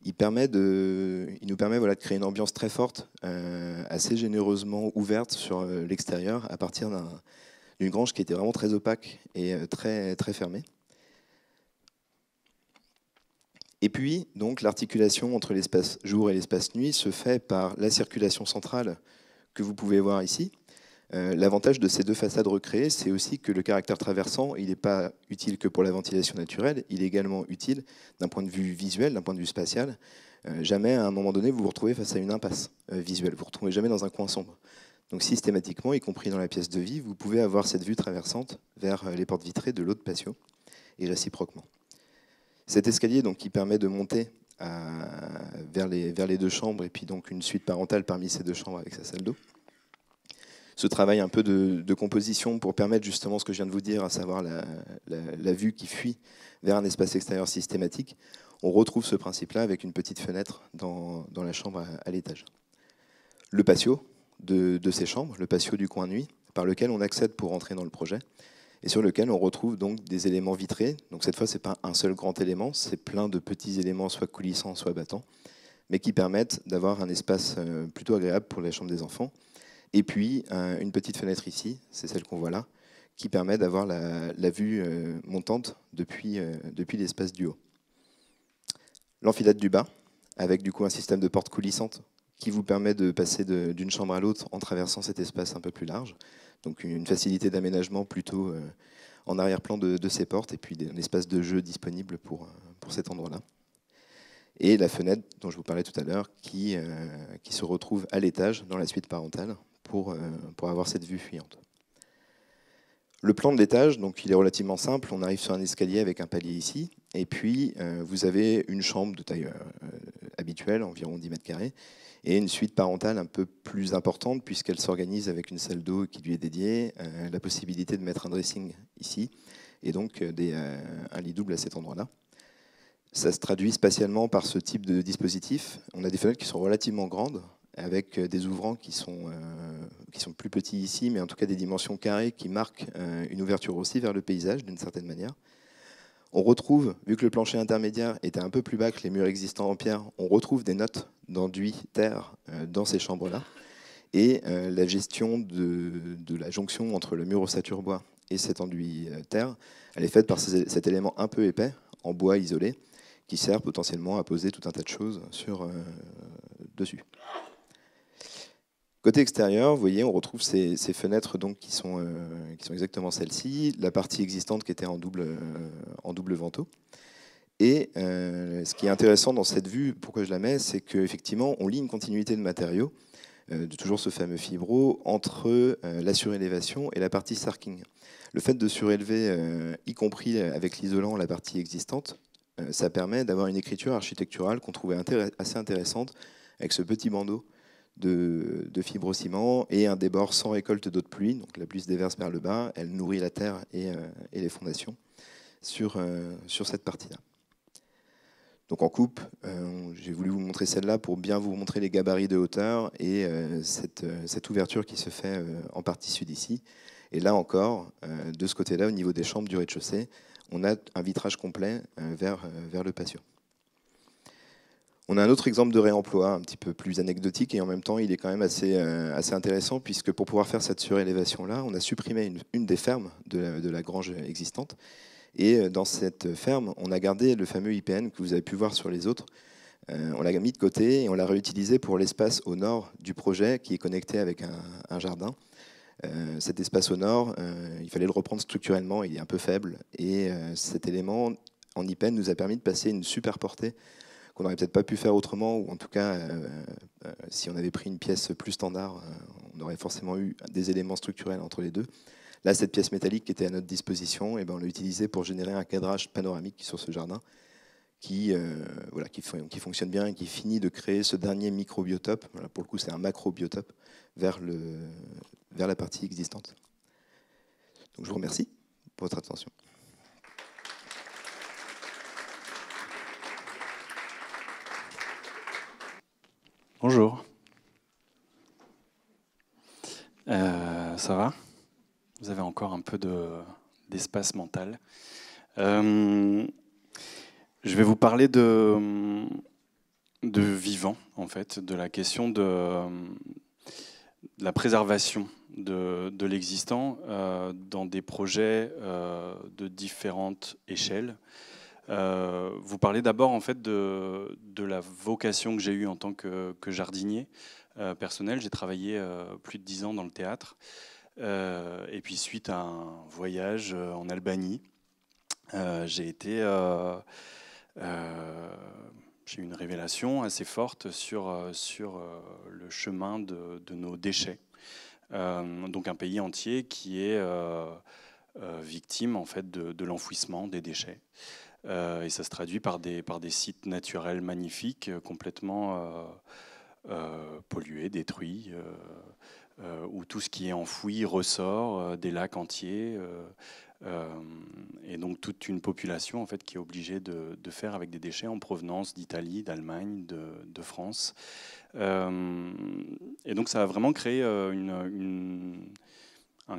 il nous permet de créer une ambiance très forte, assez généreusement ouverte sur l'extérieur, à partir d'une grange qui était vraiment très opaque et très, très fermée. Et puis, donc, l'articulation entre l'espace jour et l'espace nuit se fait par la circulation centrale que vous pouvez voir ici. L'avantage de ces deux façades recréées, c'est aussi que le caractère traversant, il n'est pas utile que pour la ventilation naturelle, il est également utile d'un point de vue visuel, d'un point de vue spatial. Jamais, à un moment donné, vous vous retrouvez face à une impasse visuelle, vous ne vous retrouvez jamais dans un coin sombre. Donc systématiquement, y compris dans la pièce de vie, vous pouvez avoir cette vue traversante vers les portes vitrées de l'autre patio, et réciproquement. Cet escalier donc, qui permet de monter vers les deux chambres, et puis donc une suite parentale parmi ces deux chambres avec sa salle d'eau. Ce travail un peu de composition pour permettre justement ce que je viens de vous dire, à savoir la vue qui fuit vers un espace extérieur systématique, on retrouve ce principe-là avec une petite fenêtre dans la chambre à l'étage. Le patio de ces chambres, le patio du coin nuit, par lequel on accède pour entrer dans le projet, et sur lequel on retrouve donc des éléments vitrés. Donc cette fois, ce n'est pas un seul grand élément, c'est plein de petits éléments, soit coulissants, soit battants, mais qui permettent d'avoir un espace plutôt agréable pour les chambres des enfants. Et puis, une petite fenêtre ici, c'est celle qu'on voit là, qui permet d'avoir la vue montante depuis l'espace du haut. L'enfilade du bas, avec du coup un système de portes coulissantes qui vous permet de passer d'une chambre à l'autre en traversant cet espace un peu plus large. Donc une facilité d'aménagement plutôt en arrière-plan de ces portes, et puis un espace de jeu disponible pour cet endroit-là. Et la fenêtre dont je vous parlais tout à l'heure, qui se retrouve à l'étage dans la suite parentale pour avoir cette vue fuyante. Le plan de l'étage, donc, il est relativement simple. On arrive sur un escalier avec un palier ici, et puis vous avez une chambre de taille habituelle, environ 10 mètres carrés, et une suite parentale un peu plus importante, puisqu'elle s'organise avec une salle d'eau qui lui est dédiée, la possibilité de mettre un dressing ici, et donc un lit double à cet endroit-là. Ça se traduit spatialement par ce type de dispositif. On a des fenêtres qui sont relativement grandes, avec des ouvrants qui sont plus petits ici, mais en tout cas des dimensions carrées qui marquent une ouverture aussi vers le paysage d'une certaine manière. On retrouve, vu que le plancher intermédiaire était un peu plus bas que les murs existants en pierre, on retrouve des notes d'enduit terre dans ces chambres-là. Et la gestion de la jonction entre le mur ossature bois et cet enduit terre, elle est faite par cet élément un peu épais, en bois isolé, qui sert potentiellement à poser tout un tas de choses dessus. Côté extérieur, vous voyez, on retrouve ces fenêtres donc, qui sont exactement celles-ci, la partie existante qui était en double vantaux. Et ce qui est intéressant dans cette vue, pourquoi je la mets, c'est qu'effectivement, on lit une continuité de matériaux, de toujours ce fameux fibro, entre la surélévation et la partie sarking. Le fait de surélever, y compris avec l'isolant, la partie existante, ça permet d'avoir une écriture architecturale qu'on trouvait assez intéressante, avec ce petit bandeau de fibrociment et un débord sans récolte d'eau de pluie. Donc la pluie se déverse vers le bas, elle nourrit la terre et les fondations sur cette partie-là. Donc en coupe, j'ai voulu vous montrer celle-là pour bien vous montrer les gabarits de hauteur et cette ouverture qui se fait en partie sud ici. Et là encore, de ce côté-là, au niveau des chambres du rez-de-chaussée, on a un vitrage complet vers le patio. On a un autre exemple de réemploi, un petit peu plus anecdotique, et en même temps, il est quand même assez intéressant, puisque pour pouvoir faire cette surélévation-là, on a supprimé une des fermes de la grange existante. Et dans cette ferme, on a gardé le fameux IPN que vous avez pu voir sur les autres. On l'a mis de côté et on l'a réutilisé pour l'espace au nord du projet, qui est connecté avec un jardin. Cet espace au nord, il fallait le reprendre structurellement, il est un peu faible. Et cet élément en IPN nous a permis de passer une super portée qu'on n'aurait peut-être pas pu faire autrement, ou en tout cas, si on avait pris une pièce plus standard, on aurait forcément eu des éléments structurels entre les deux. Là, cette pièce métallique qui était à notre disposition, on l'a utilisée pour générer un cadrage panoramique sur ce jardin qui fonctionne bien et qui finit de créer ce dernier microbiotope. Voilà, pour le coup, c'est un macrobiotope vers la partie existante. Donc, je vous remercie pour votre attention. Bonjour. Ça va? Vous avez encore un peu d'espace mental. Je vais vous parler de vivant, en fait, de la question de la préservation de l'existant dans des projets de différentes échelles. Vous parlez d'abord en fait de la vocation que j'ai eue en tant que jardinier personnel. J'ai travaillé plus de 10 ans dans le théâtre. Et puis suite à un voyage en Albanie, j'ai eu une révélation assez forte sur le chemin de nos déchets. Donc un pays entier qui est victime en fait de l'enfouissement des déchets. Et ça se traduit par des sites naturels magnifiques, complètement pollués, détruits, où tout ce qui est enfoui ressort, des lacs entiers, et donc toute une population en fait, qui est obligée de faire avec des déchets en provenance d'Italie, d'Allemagne, de France. Et donc ça a vraiment créé un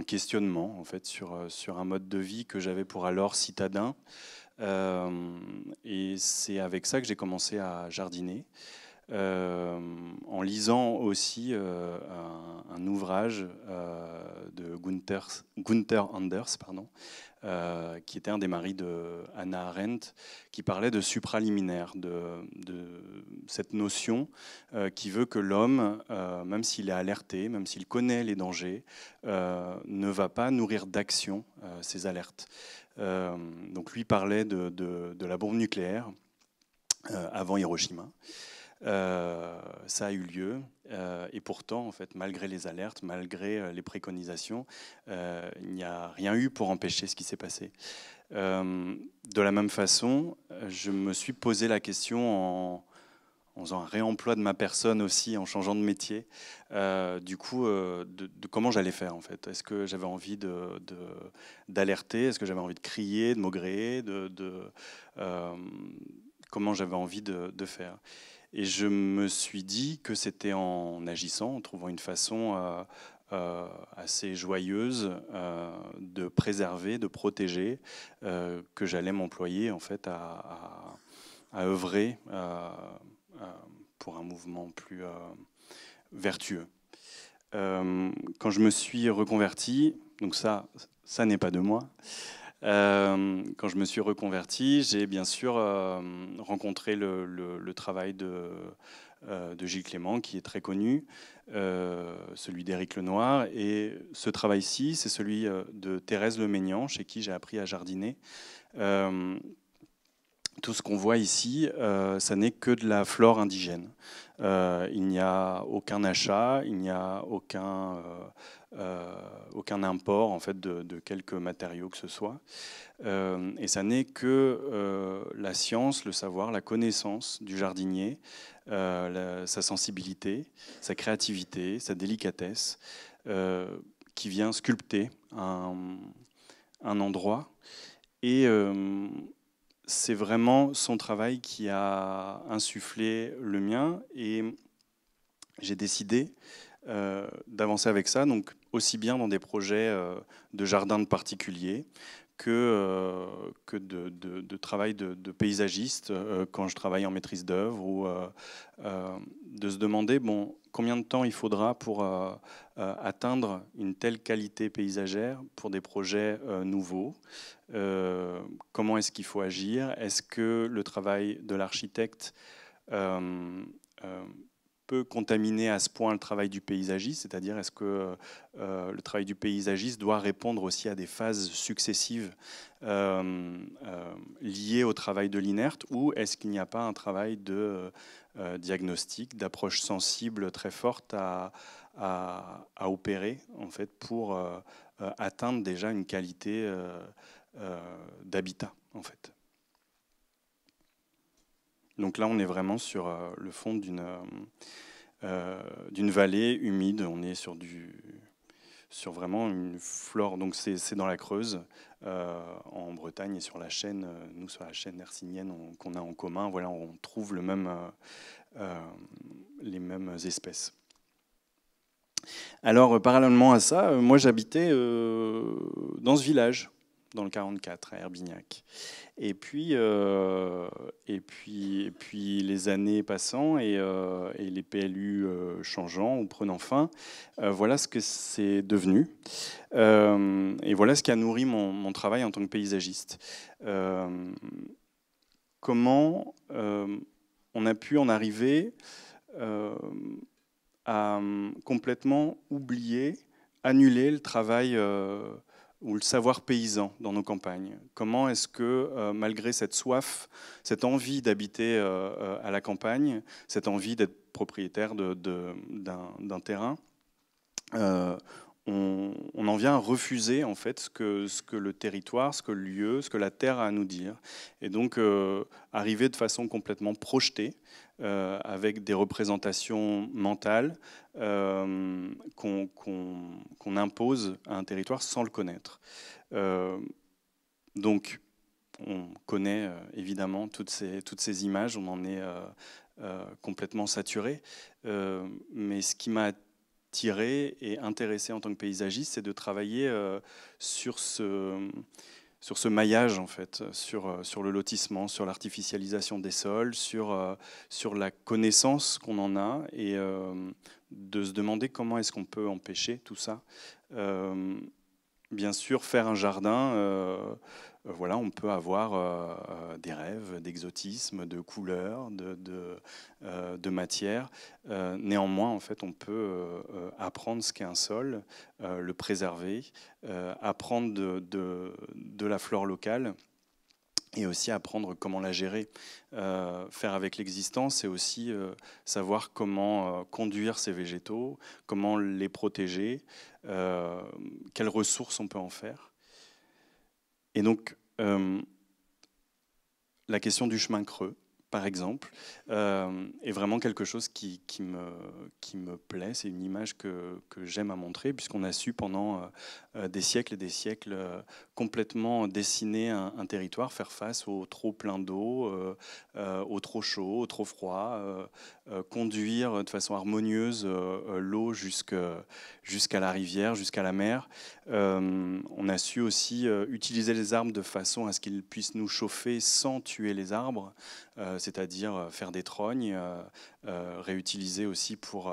questionnement en fait, sur un mode de vie que j'avais pour alors citadin. Et c'est avec ça que j'ai commencé à jardiner, en lisant aussi un un ouvrage de Gunther Anders, qui était un des maris de Hannah Arendt, qui parlait de supraliminaire, de cette notion qui veut que l'homme, même s'il est alerté, même s'il connaît les dangers, ne va pas nourrir d'action ces alertes. Donc lui parlait de la bombe nucléaire avant Hiroshima. Ça a eu lieu et pourtant, en fait, malgré les alertes, malgré les préconisations, il n'y a rien eu pour empêcher ce qui s'est passé. De la même façon, je me suis posé la question en faisant un réemploi de ma personne aussi, en changeant de métier, du coup, de comment j'allais faire en fait. Est-ce que j'avais envie d'alerter? Est-ce que j'avais envie de crier, de maugréer, comment j'avais envie de faire? Et je me suis dit que c'était en agissant, en trouvant une façon assez joyeuse de préserver, de protéger, que j'allais m'employer en fait à œuvrer pour un mouvement plus vertueux. Quand je me suis reconverti, donc ça n'est pas de moi. Quand je me suis reconverti, j'ai bien sûr rencontré le travail de Gilles Clément, qui est très connu, celui d'Éric Lenoir. Et ce travail-ci, c'est celui de Thérèse Leménian, chez qui j'ai appris à jardiner. Tout ce qu'on voit ici, ça n'est que de la flore indigène. Il n'y a aucun achat, il n'y a aucun import en fait, de quelques matériaux que ce soit. Et ça n'est que la science, le savoir, la connaissance du jardinier, sa sensibilité, sa créativité, sa délicatesse, qui vient sculpter un endroit. Et c'est vraiment son travail qui a insufflé le mien et j'ai décidé d'avancer avec ça, donc aussi bien dans des projets de jardin de particuliers que de travail de paysagiste quand je travaille en maîtrise d'œuvre ou de se demander combien de temps il faudra pour atteindre une telle qualité paysagère pour des projets nouveaux. Comment est-ce qu'il faut agir? Est-ce que le travail de l'architecte peut contaminer à ce point le travail du paysagiste? C'est-à-dire, est-ce que le travail du paysagiste doit répondre aussi à des phases successives liées au travail de l'inerte? Ou est-ce qu'il n'y a pas un travail de diagnostic, d'approche sensible très forte à opérer en fait, pour atteindre déjà une qualité d'habitat en fait. Donc là, on est vraiment sur le fond d'une vallée humide. On est sur vraiment une flore. Donc c'est dans la Creuse, en Bretagne, et sur la chaîne, nous sur la chaîne hercynienne qu'on a en commun. Voilà, on trouve les mêmes espèces. Alors, parallèlement à ça, moi j'habitais dans ce village, dans le 44, à Herbignac. Et puis les années passant et les PLU changeant ou prenant fin, voilà ce que c'est devenu. Et voilà ce qui a nourri mon travail en tant que paysagiste. Comment on a pu en arriver à complètement oublier, annuler le travail ou le savoir paysan dans nos campagnes. Comment est-ce que, malgré cette soif, cette envie d'habiter à la campagne, cette envie d'être propriétaire d'un terrain, on en vient à refuser en fait ce que le territoire, ce que le lieu, ce que la terre a à nous dire. Et donc arriver de façon complètement projetée, avec des représentations mentales qu'on impose à un territoire sans le connaître. Donc on connaît évidemment toutes ces images, on en est complètement saturé. Mais ce qui m'a attiré et intéressé en tant que paysagiste, c'est de travailler sur ce maillage, en fait, sur le lotissement, sur l'artificialisation des sols, sur la connaissance qu'on en a et de se demander comment est-ce qu'on peut empêcher tout ça. Bien sûr, faire un jardin, voilà, on peut avoir des rêves d'exotisme, de couleurs, de matière. Néanmoins, en fait, on peut apprendre ce qu'est un sol, le préserver, apprendre de la flore locale, et aussi apprendre comment la gérer. Faire avec l'existant, c'est aussi savoir comment conduire ces végétaux, comment les protéger, quelles ressources on peut en faire. Et donc, la question du chemin creux, par exemple, est vraiment quelque chose qui me plaît. C'est une image que j'aime à montrer, puisqu'on a su pendant des siècles et des siècles complètement dessiner un territoire, faire face au trop plein d'eau, au trop chaud, au trop froid, conduire de façon harmonieuse l'eau jusqu'à la rivière, jusqu'à la mer. On a su aussi utiliser les arbres de façon à ce qu'ils puissent nous chauffer sans tuer les arbres, c'est-à-dire faire des trognes, réutiliser aussi pour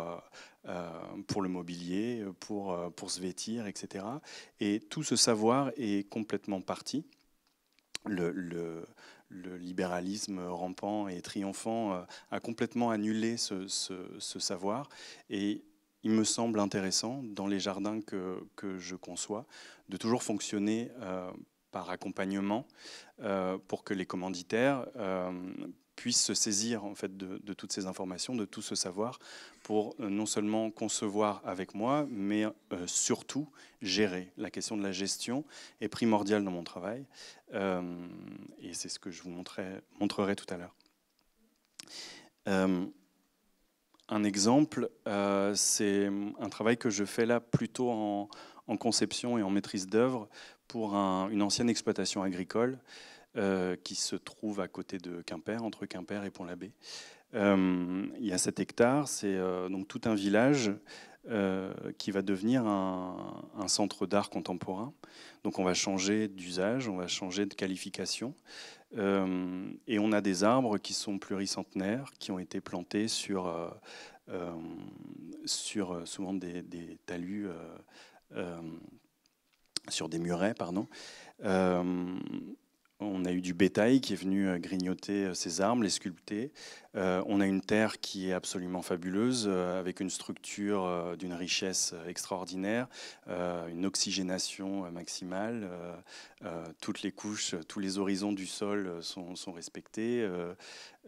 le mobilier, pour se vêtir, etc. Et tout ce savoir est complètement parti. Le libéralisme rampant et triomphant a complètement annulé ce savoir. Et il me semble intéressant, dans les jardins que je conçois, de toujours fonctionner par accompagnement pour que les commanditaires puissent se saisir en fait, de toutes ces informations, de tout ce savoir, pour non seulement concevoir avec moi, mais surtout gérer. La question de la gestion est primordiale dans mon travail, et c'est ce que je vous montrerai tout à l'heure. Un exemple, c'est un travail que je fais là plutôt en conception et en maîtrise d'œuvre pour une ancienne exploitation agricole qui se trouve à côté de Quimper, entre Quimper et Pont-l'Abbé. Il y a 7 hectares, c'est donc tout un village qui va devenir un centre d'art contemporain. Donc on va changer d'usage, on va changer de qualification. Et on a des arbres qui sont pluricentenaires, qui ont été plantés sur souvent des talus, sur des murets, pardon. On a eu du bétail qui est venu grignoter ces arbres, les sculpter. On a une terre qui est absolument fabuleuse, avec une structure d'une richesse extraordinaire, une oxygénation maximale. Toutes les couches, tous les horizons du sol sont respectés,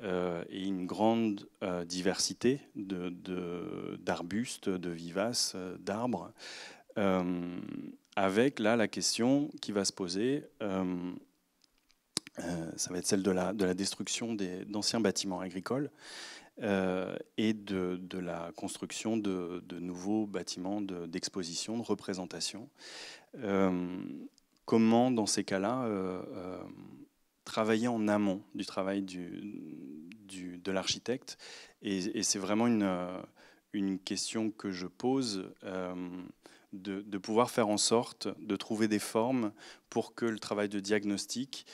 et une grande diversité d'arbustes, de vivaces, d'arbres. Avec là la question qui va se poser, ça va être celle de la destruction d'anciens bâtiments agricoles et de la construction de nouveaux bâtiments d'exposition, de représentation. Comment, dans ces cas-là, travailler en amont du travail de l'architecte, et c'est vraiment une question que je pose, de pouvoir faire en sorte de trouver des formes pour que le travail de diagnostic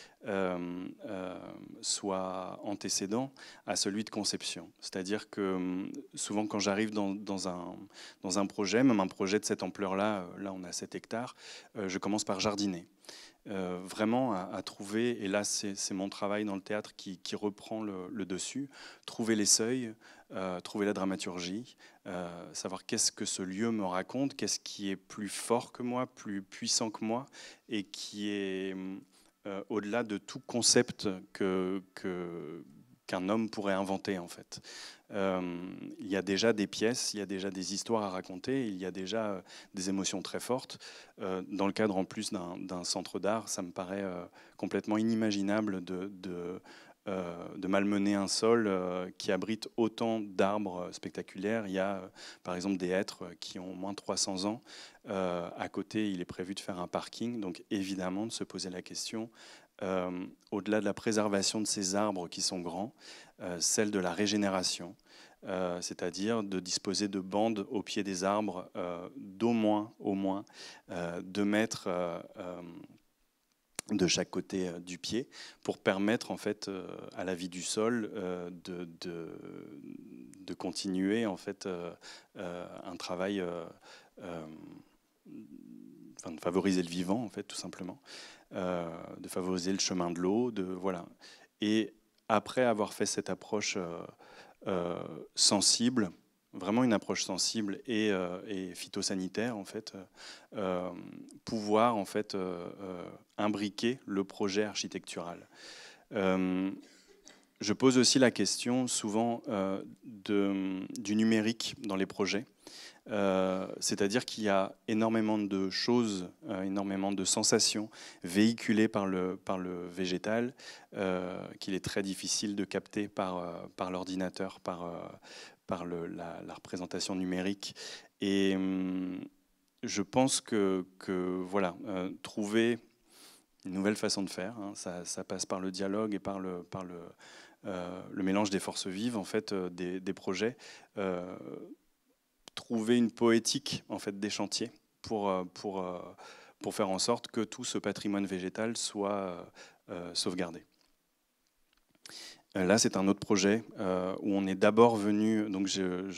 soit antécédent à celui de conception. C'est-à-dire que souvent quand j'arrive dans un projet, même un projet de cette ampleur-là, là on a 7 hectares, je commence par jardiner. Vraiment à trouver, et là c'est mon travail dans le théâtre qui reprend le dessus, trouver les seuils, trouver la dramaturgie, savoir qu'est-ce que ce lieu me raconte, qu'est-ce qui est plus fort que moi, plus puissant que moi, et qui est au-delà de tout concept qu'un homme pourrait inventer en fait. Il y a déjà des pièces, il y a déjà des histoires à raconter, il y a déjà des émotions très fortes. Dans le cadre en plus d'un centre d'art, ça me paraît complètement inimaginable de malmener un sol qui abrite autant d'arbres spectaculaires. Il y a par exemple des hêtres qui ont au moins 300 ans. À côté, il est prévu de faire un parking, donc évidemment de se poser la question, au-delà de la préservation de ces arbres qui sont grands, celle de la régénération, c'est-à-dire de disposer de bandes au pied des arbres d'au moins 2 mètres de chaque côté du pied, pour permettre en fait à la vie du sol de continuer en fait un travail, de favoriser le vivant en fait tout simplement, de favoriser le chemin de l'eau, voilà. Et après avoir fait cette approche sensible, vraiment une approche sensible et phytosanitaire en fait, pouvoir en fait imbriquer le projet architectural. Je pose aussi la question souvent du numérique dans les projets. C'est-à-dire qu'il y a énormément de choses, énormément de sensations véhiculées par le végétal, qu'il est très difficile de capter par l'ordinateur, par la représentation numérique. Et je pense que voilà, trouver une nouvelle façon de faire, hein, ça passe par le dialogue et par le mélange des forces vives en fait, des projets. Trouver une poétique en fait des chantiers pour faire en sorte que tout ce patrimoine végétal soit sauvegardé. Là, c'est un autre projet où on est d'abord venu. Donc, je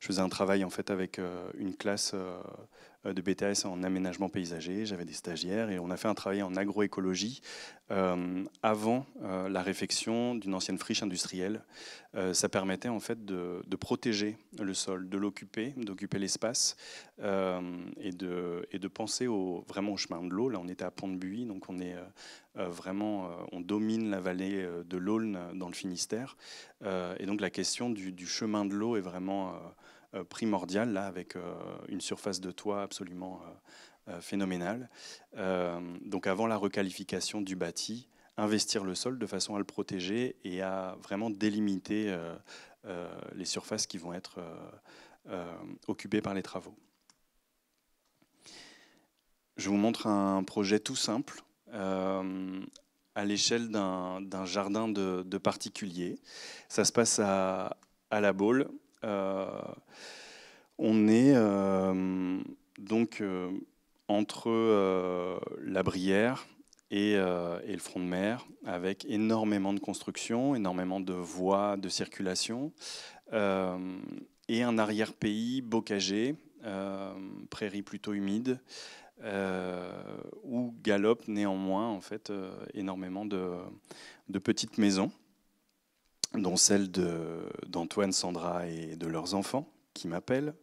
faisais un travail en fait avec une classe de BTS en aménagement paysager. J'avais des stagiaires et on a fait un travail en agroécologie avant la réfection d'une ancienne friche industrielle. Ça permettait en fait de protéger le sol, de l'occuper, d'occuper l'espace et de penser vraiment au chemin de l'eau. Là, on était à Pont-de-Buis, donc on est vraiment, on domine la vallée de l'Aulne dans le Finistère. Et donc la question du chemin de l'eau est vraiment primordiale, là, avec une surface de toit absolument phénoménale. Donc avant la requalification du bâti, investir le sol de façon à le protéger et à vraiment délimiter les surfaces qui vont être occupées par les travaux. Je vous montre un projet tout simple à l'échelle d'un jardin de particuliers. Ça se passe à La Baule. On est donc entre la Brière et le front de mer, avec énormément de construction, énormément de voies de circulation, et un arrière-pays bocagé, prairie plutôt humide, où galopent néanmoins en fait, énormément de petites maisons, dont celle d'Antoine, Sandra et de leurs enfants, qui m'appellent.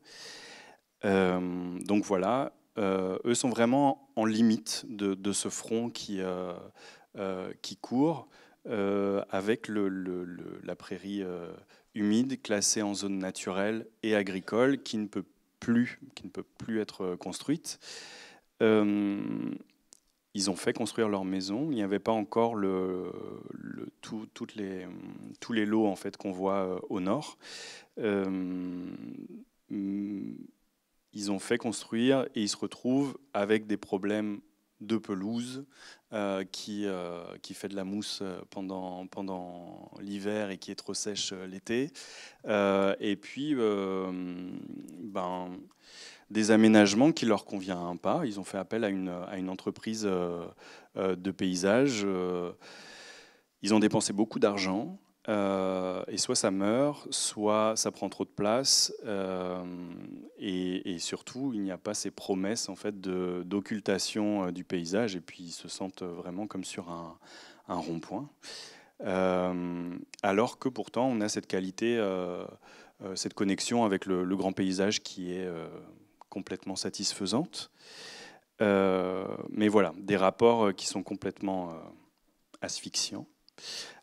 Donc voilà, eux sont vraiment en limite de ce front qui court, avec la prairie humide, classée en zone naturelle et agricole, qui ne peut plus être construite. Ils ont fait construire leur maison. Il n'y avait pas encore tous les lots en fait, qu'on voit au nord. Ils ont fait construire et ils se retrouvent avec des problèmes de pelouse qui fait de la mousse pendant l'hiver et qui est trop sèche l'été. Et puis, des aménagements qui ne leur conviennent pas. Ils ont fait appel à une entreprise de paysage. Ils ont dépensé beaucoup d'argent. Et soit ça meurt, soit ça prend trop de place. Et surtout, il n'y a pas ces promesses en fait, d'occultation du paysage. Et puis, ils se sentent vraiment comme sur un rond-point. Alors que pourtant, on a cette qualité, cette connexion avec le grand paysage qui est complètement satisfaisante. Mais voilà, des rapports qui sont complètement asphyxiants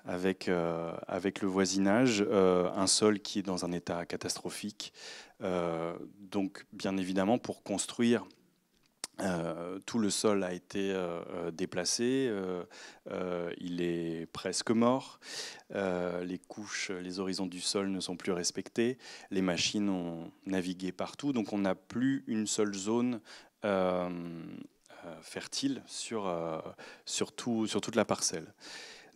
avec le voisinage, un sol qui est dans un état catastrophique. Donc, bien évidemment, pour construire, tout le sol a été déplacé, il est presque mort, les couches, les horizons du sol ne sont plus respectés, les machines ont navigué partout, donc on n'a plus une seule zone fertile sur toute la parcelle.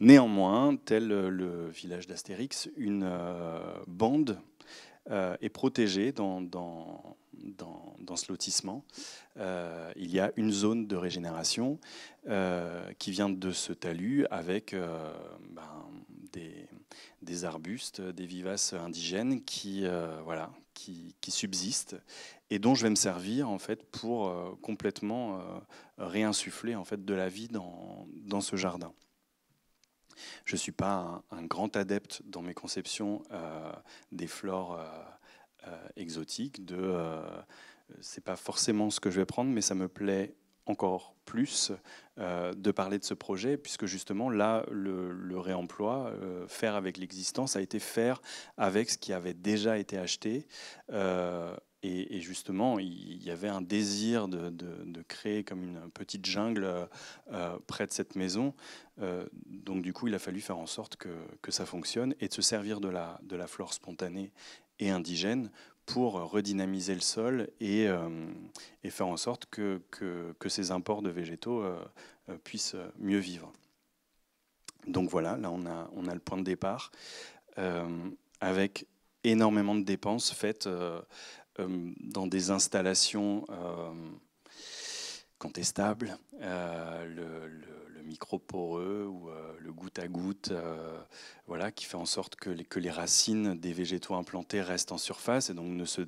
Néanmoins, tel le village d'Astérix, une bande est protégé dans ce lotissement. Il y a une zone de régénération qui vient de ce talus avec des arbustes, des vivaces indigènes qui subsistent et dont je vais me servir en fait pour complètement réinsuffler en fait de la vie dans ce jardin. Je ne suis pas un grand adepte dans mes conceptions des flores exotiques. C'est pas forcément ce que je vais prendre, mais ça me plaît encore plus de parler de ce projet, puisque justement là, le réemploi, faire avec l'existant, ça a été faire avec ce qui avait déjà été acheté. Et justement, il y avait un désir de créer comme une petite jungle près de cette maison. Donc du coup, il a fallu faire en sorte que ça fonctionne et de se servir de la flore spontanée et indigène pour redynamiser le sol et faire en sorte que ces imports de végétaux puissent mieux vivre. Donc voilà, là on a le point de départ avec énormément de dépenses faites dans des installations contestables, le micro-poreux ou le goutte à goutte, voilà, qui fait en sorte que les racines des végétaux implantés restent en surface et donc ne se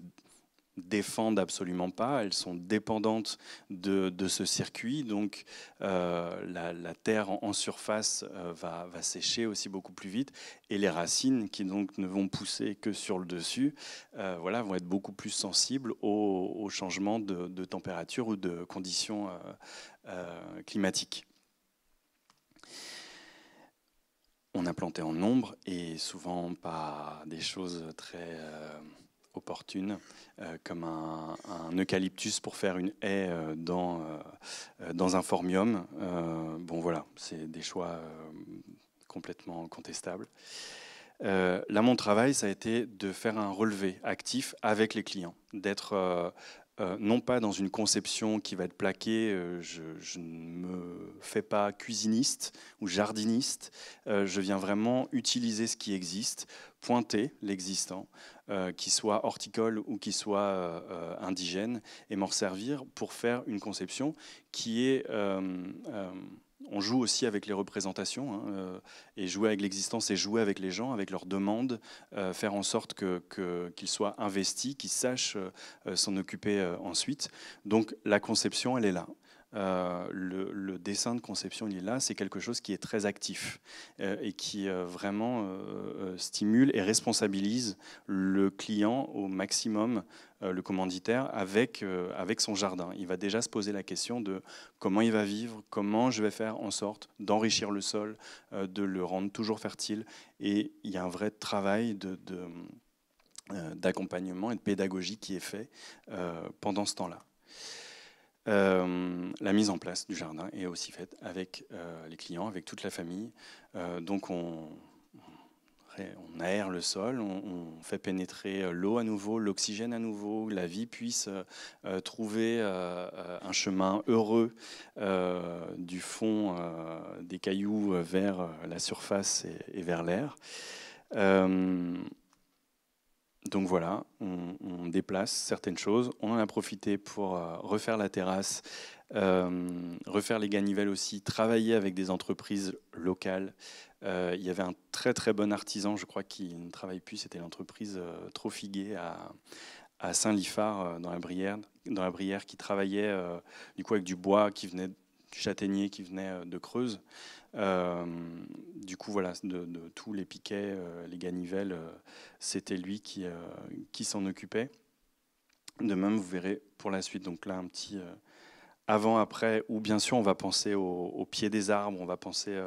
défendent absolument pas. Elles sont dépendantes de ce circuit, donc la terre en surface va sécher aussi beaucoup plus vite et les racines qui donc ne vont pousser que sur le dessus voilà, vont être beaucoup plus sensibles aux changements de température ou de conditions climatiques. On a planté en nombre et souvent pas des choses très opportunes, comme un eucalyptus pour faire une haie dans un formium. Bon voilà, c'est des choix complètement contestables. Là, mon travail, ça a été de faire un relevé actif avec les clients, d'être non pas dans une conception qui va être plaquée, je ne me fais pas cuisiniste ou jardiniste, je viens vraiment utiliser ce qui existe, pointer l'existant, qu'il soit horticole ou qu'il soit indigène, et m'en servir pour faire une conception qui est... on joue aussi avec les représentations, hein, et jouer avec l'existence et jouer avec les gens, avec leurs demandes, faire en sorte qu'ils soient investis, qu'ils sachent s'en occuper ensuite. Donc la conception, elle est là. Le dessin de conception, il est là. C'est quelque chose qui est très actif et qui vraiment stimule et responsabilise le client au maximum, le commanditaire, avec son jardin. Il va déjà se poser la question de comment il va vivre, comment je vais faire en sorte d'enrichir le sol, de le rendre toujours fertile. Et il y a un vrai travail d'accompagnement et de pédagogie qui est fait pendant ce temps-là. La mise en place du jardin est aussi faite avec les clients, avec toute la famille. Donc on aère le sol, on fait pénétrer l'eau à nouveau, l'oxygène à nouveau, la vie puisse trouver un chemin heureux du fond des cailloux vers la surface et vers l'air. Donc voilà, on déplace certaines choses. On en a profité pour refaire la terrasse, refaire les ganivelles aussi, travailler avec des entreprises locales. Il y avait un très très bon artisan, je crois, qui ne travaille plus, c'était l'entreprise Trofiguet à Saint-Liphard, dans la Brière, qui travaillait du coup avec du bois qui venait du châtaignier, qui venait de Creuse. Du coup, voilà, de tous les piquets, les ganivelles, c'était lui qui s'en occupait. De même, vous verrez pour la suite, donc là, un petit avant-après, où bien sûr, on va penser au pied des arbres, on va penser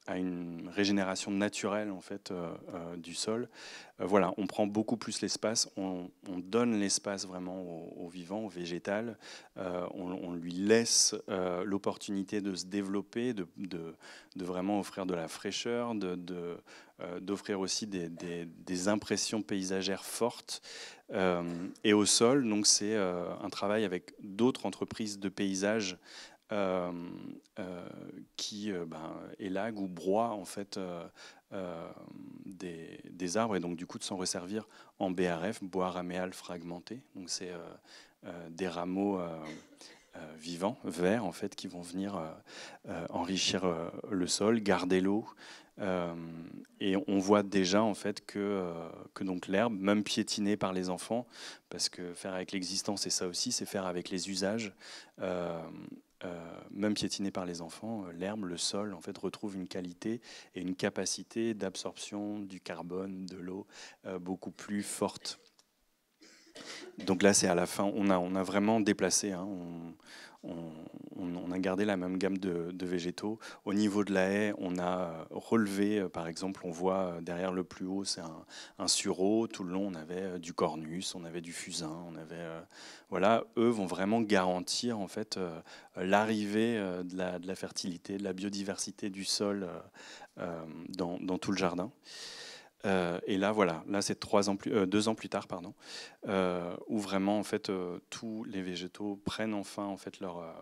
à une régénération naturelle en fait du sol. Voilà, on prend beaucoup plus l'espace, on donne l'espace vraiment au vivant, au végétal. On lui laisse l'opportunité de se développer, de vraiment offrir de la fraîcheur, d'offrir aussi des impressions paysagères fortes. Et au sol, donc c'est un travail avec d'autres entreprises de paysage qui élague ou broie en fait des arbres et donc du coup de s'en resservir en BRF, bois raméal fragmenté. Donc c'est des rameaux vivants, verts en fait, qui vont venir enrichir le sol, garder l'eau. Et on voit déjà en fait que donc l'herbe, même piétinée par les enfants, parce que faire avec l'existence, et ça aussi, c'est faire avec les usages. Même piétinée par les enfants, l'herbe, le sol, en fait, retrouve une qualité et une capacité d'absorption du carbone, de l'eau, beaucoup plus forte. Donc là, c'est à la fin, on a vraiment déplacé, hein, on a gardé la même gamme de végétaux. Au niveau de la haie, on a relevé, par exemple, on voit derrière le plus haut, c'est un sureau. Tout le long, on avait du cornus, on avait du fusain, on avait, voilà, eux vont vraiment garantir en fait l'arrivée de la fertilité, de la biodiversité du sol dans tout le jardin. Et là, voilà, là c'est 2 ans plus tard, pardon, où vraiment en fait tous les végétaux prennent enfin en fait leur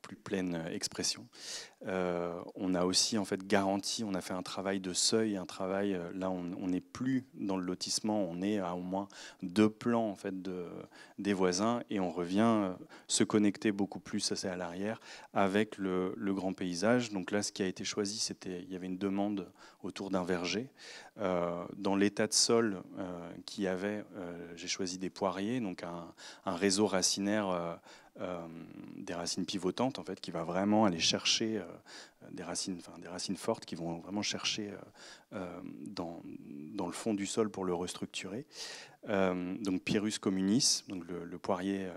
plus pleine expression. On a aussi en fait garanti, on a fait un travail de seuil, un travail, là on n'est plus dans le lotissement, on est à au moins 2 plans en fait des voisins et on revient se connecter beaucoup plus, ça c'est à l'arrière, avec le grand paysage. Donc là ce qui a été choisi, il y avait une demande autour d'un verger. Dans l'état de sol qu'il y avait, j'ai choisi des poiriers, donc un réseau racinaire, des racines pivotantes en fait, qui va vraiment aller chercher des racines fortes qui vont vraiment chercher dans le fond du sol pour le restructurer. Donc Pyrrhus communis, donc le poirier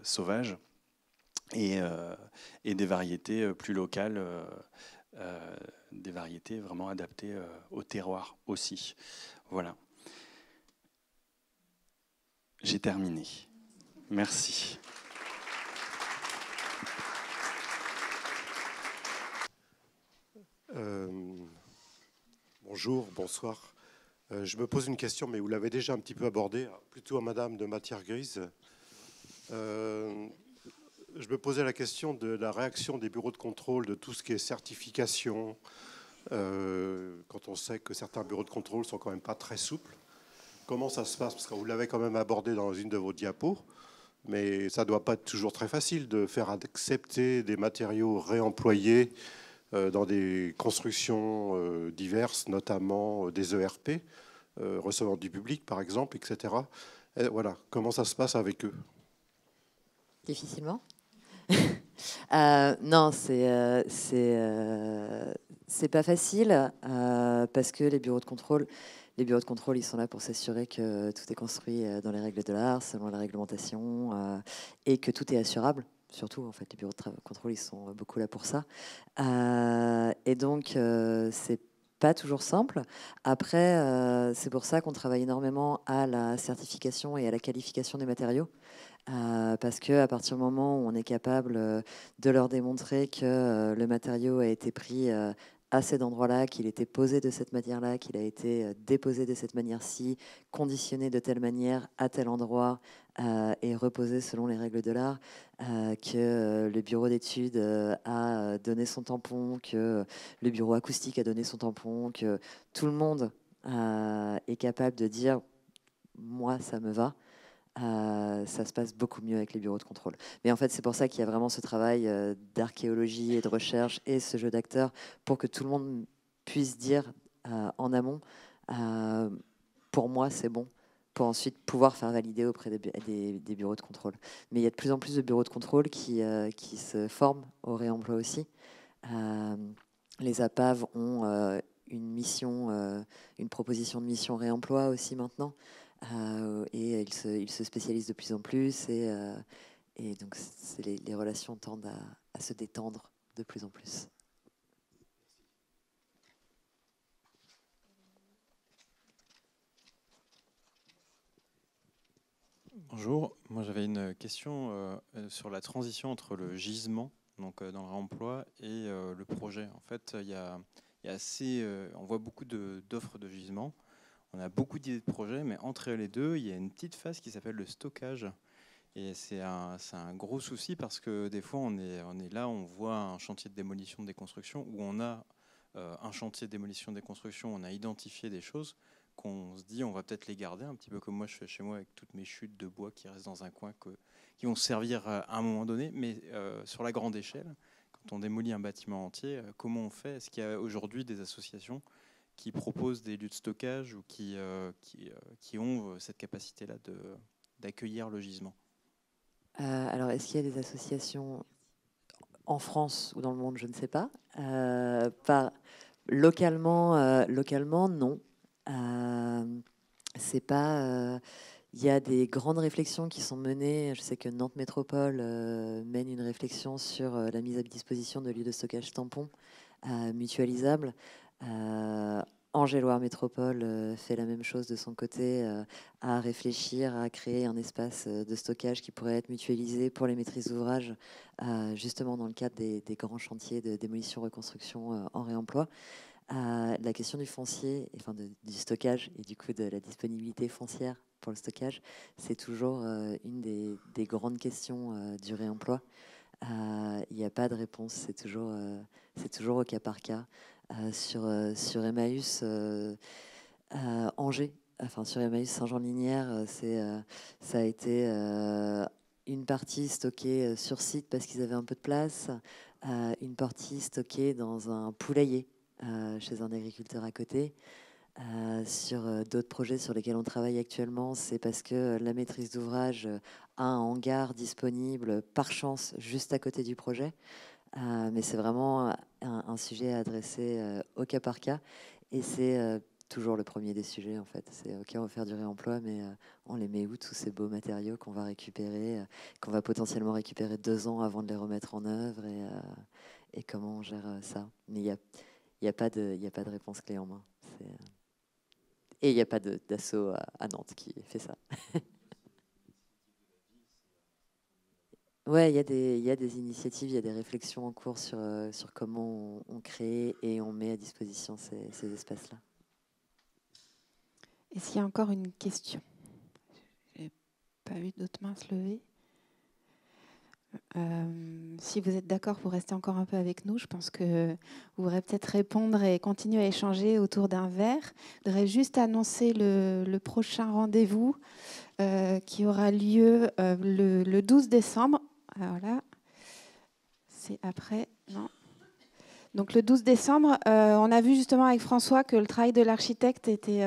sauvage, et des variétés plus locales, des variétés vraiment adaptées au terroir aussi. Voilà. J'ai terminé. Merci. Bonjour, bonsoir. Je me pose une question, mais vous l'avez déjà un petit peu abordée, plutôt à Madame de Matière Grise. Je me posais la question de la réaction des bureaux de contrôle de tout ce qui est certification, quand on sait que certains bureaux de contrôle sont quand même pas très souples. Comment ça se passe? Parce que vous l'avez quand même abordé dans une de vos diapos, mais ça ne doit pas être toujours très facile de faire accepter des matériaux réemployés dans des constructions diverses, notamment des ERP, recevant du public par exemple, etc. Et voilà, comment ça se passe avec eux? Difficilement. Non, c'est pas facile parce que les bureaux de contrôle, ils sont là pour s'assurer que tout est construit dans les règles de l'art, selon la réglementation, et que tout est assurable. Surtout, en fait, les bureaux de contrôle, ils sont beaucoup là pour ça. Et donc, c'est pas toujours simple. Après, c'est pour ça qu'on travaille énormément à la certification et à la qualification des matériaux. Parce qu'à partir du moment où on est capable de leur démontrer que le matériau a été pris à cet endroit-là, qu'il était posé de cette manière-là, qu'il a été déposé de cette manière-ci, conditionné de telle manière à tel endroit et reposé selon les règles de l'art, que le bureau d'études a donné son tampon, que le bureau acoustique a donné son tampon, que tout le monde est capable de dire « moi, ça me va ». Ça se passe beaucoup mieux avec les bureaux de contrôle. Mais en fait, c'est pour ça qu'il y a vraiment ce travail d'archéologie et de recherche et ce jeu d'acteurs pour que tout le monde puisse dire en amont, pour moi, c'est bon, pour ensuite pouvoir faire valider auprès des bureaux de contrôle. Mais il y a de plus en plus de bureaux de contrôle qui se forment au réemploi aussi. Les APAV ont une mission, une proposition de mission réemploi aussi maintenant. Et ils se spécialisent de plus en plus et donc les relations tendent à se détendre de plus en plus. Bonjour, moi j'avais une question sur la transition entre le gisement, donc dans le réemploi, et le projet. En fait, il y a on voit beaucoup d'offres de gisement. On a beaucoup d'idées de projets, mais entre les deux, il y a une petite phase qui s'appelle le stockage. Et c'est un gros souci parce que des fois, on est là, on voit un chantier de démolition, de déconstruction, où on a un chantier de démolition, de déconstruction, on a identifié des choses qu'on se dit on va peut-être les garder, un petit peu comme moi je fais chez moi avec toutes mes chutes de bois qui restent dans un coin, qui vont servir à un moment donné, mais sur la grande échelle, quand on démolit un bâtiment entier, comment on fait? Est-ce qu'il y a aujourd'hui des associations qui proposent des lieux de stockage ou qui ont cette capacité-là d'accueillir le gisement? Alors, est-ce qu'il y a des associations en France ou dans le monde? Je ne sais pas. Localement, non. C'est pas. Il y a des grandes réflexions qui sont menées. Je sais que Nantes Métropole mène une réflexion sur la mise à disposition de lieux de stockage tampons mutualisables. Angers-Loire Métropole fait la même chose de son côté, à réfléchir à créer un espace de stockage qui pourrait être mutualisé pour les maîtrises d'ouvrage, justement dans le cadre des grands chantiers de démolition-reconstruction en réemploi. La question du foncier, enfin du stockage et du coup de la disponibilité foncière pour le stockage, c'est toujours une des grandes questions du réemploi. Il n'y a pas de réponse, c'est toujours au cas par cas. Sur Emmaüs Angers, enfin sur Emmaüs Saint-Jean-Linière, ça a été une partie stockée sur site parce qu'ils avaient un peu de place, une partie stockée dans un poulailler chez un agriculteur à côté. Sur d'autres projets sur lesquels on travaille actuellement, c'est parce que la maîtrise d'ouvrage a un hangar disponible par chance juste à côté du projet. Mais c'est vraiment un sujet à adresser au cas par cas. Et c'est toujours le premier des sujets, en fait. C'est OK, on va faire du réemploi, mais on les met où, tous ces beaux matériaux qu'on va récupérer, qu'on va potentiellement récupérer 2 ans avant de les remettre en œuvre, et comment on gère ça. Mais il n'y a pas de réponse clé en main. Et il n'y a pas d'asso à Nantes qui fait ça. Ouais, il y a des initiatives, il y a des réflexions en cours sur comment on crée et on met à disposition ces espaces-là. Est-ce qu'il y a encore une question? Je n'ai pas vu d'autres mains se lever. Si vous êtes d'accord pour rester encore un peu avec nous, je pense que vous pourrez peut-être répondre et continuer à échanger autour d'un verre. Je voudrais juste annoncer le prochain rendez-vous qui aura lieu le 12 décembre. Alors là, c'est après, non. Donc le 12 décembre, on a vu justement avec François que le travail de l'architecte était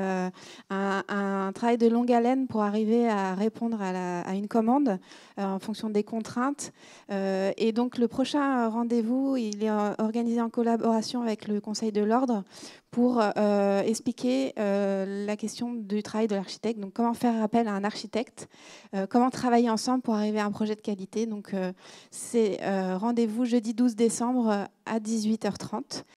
un travail de longue haleine pour arriver à répondre à une commande en fonction des contraintes. Et donc le prochain rendez-vous, il est organisé en collaboration avec le Conseil de l'Ordre pour expliquer la question du travail de l'architecte. Donc comment faire appel à un architecte, comment travailler ensemble pour arriver à un projet de qualité. Donc c'est rendez-vous jeudi 12 décembre à 18h30.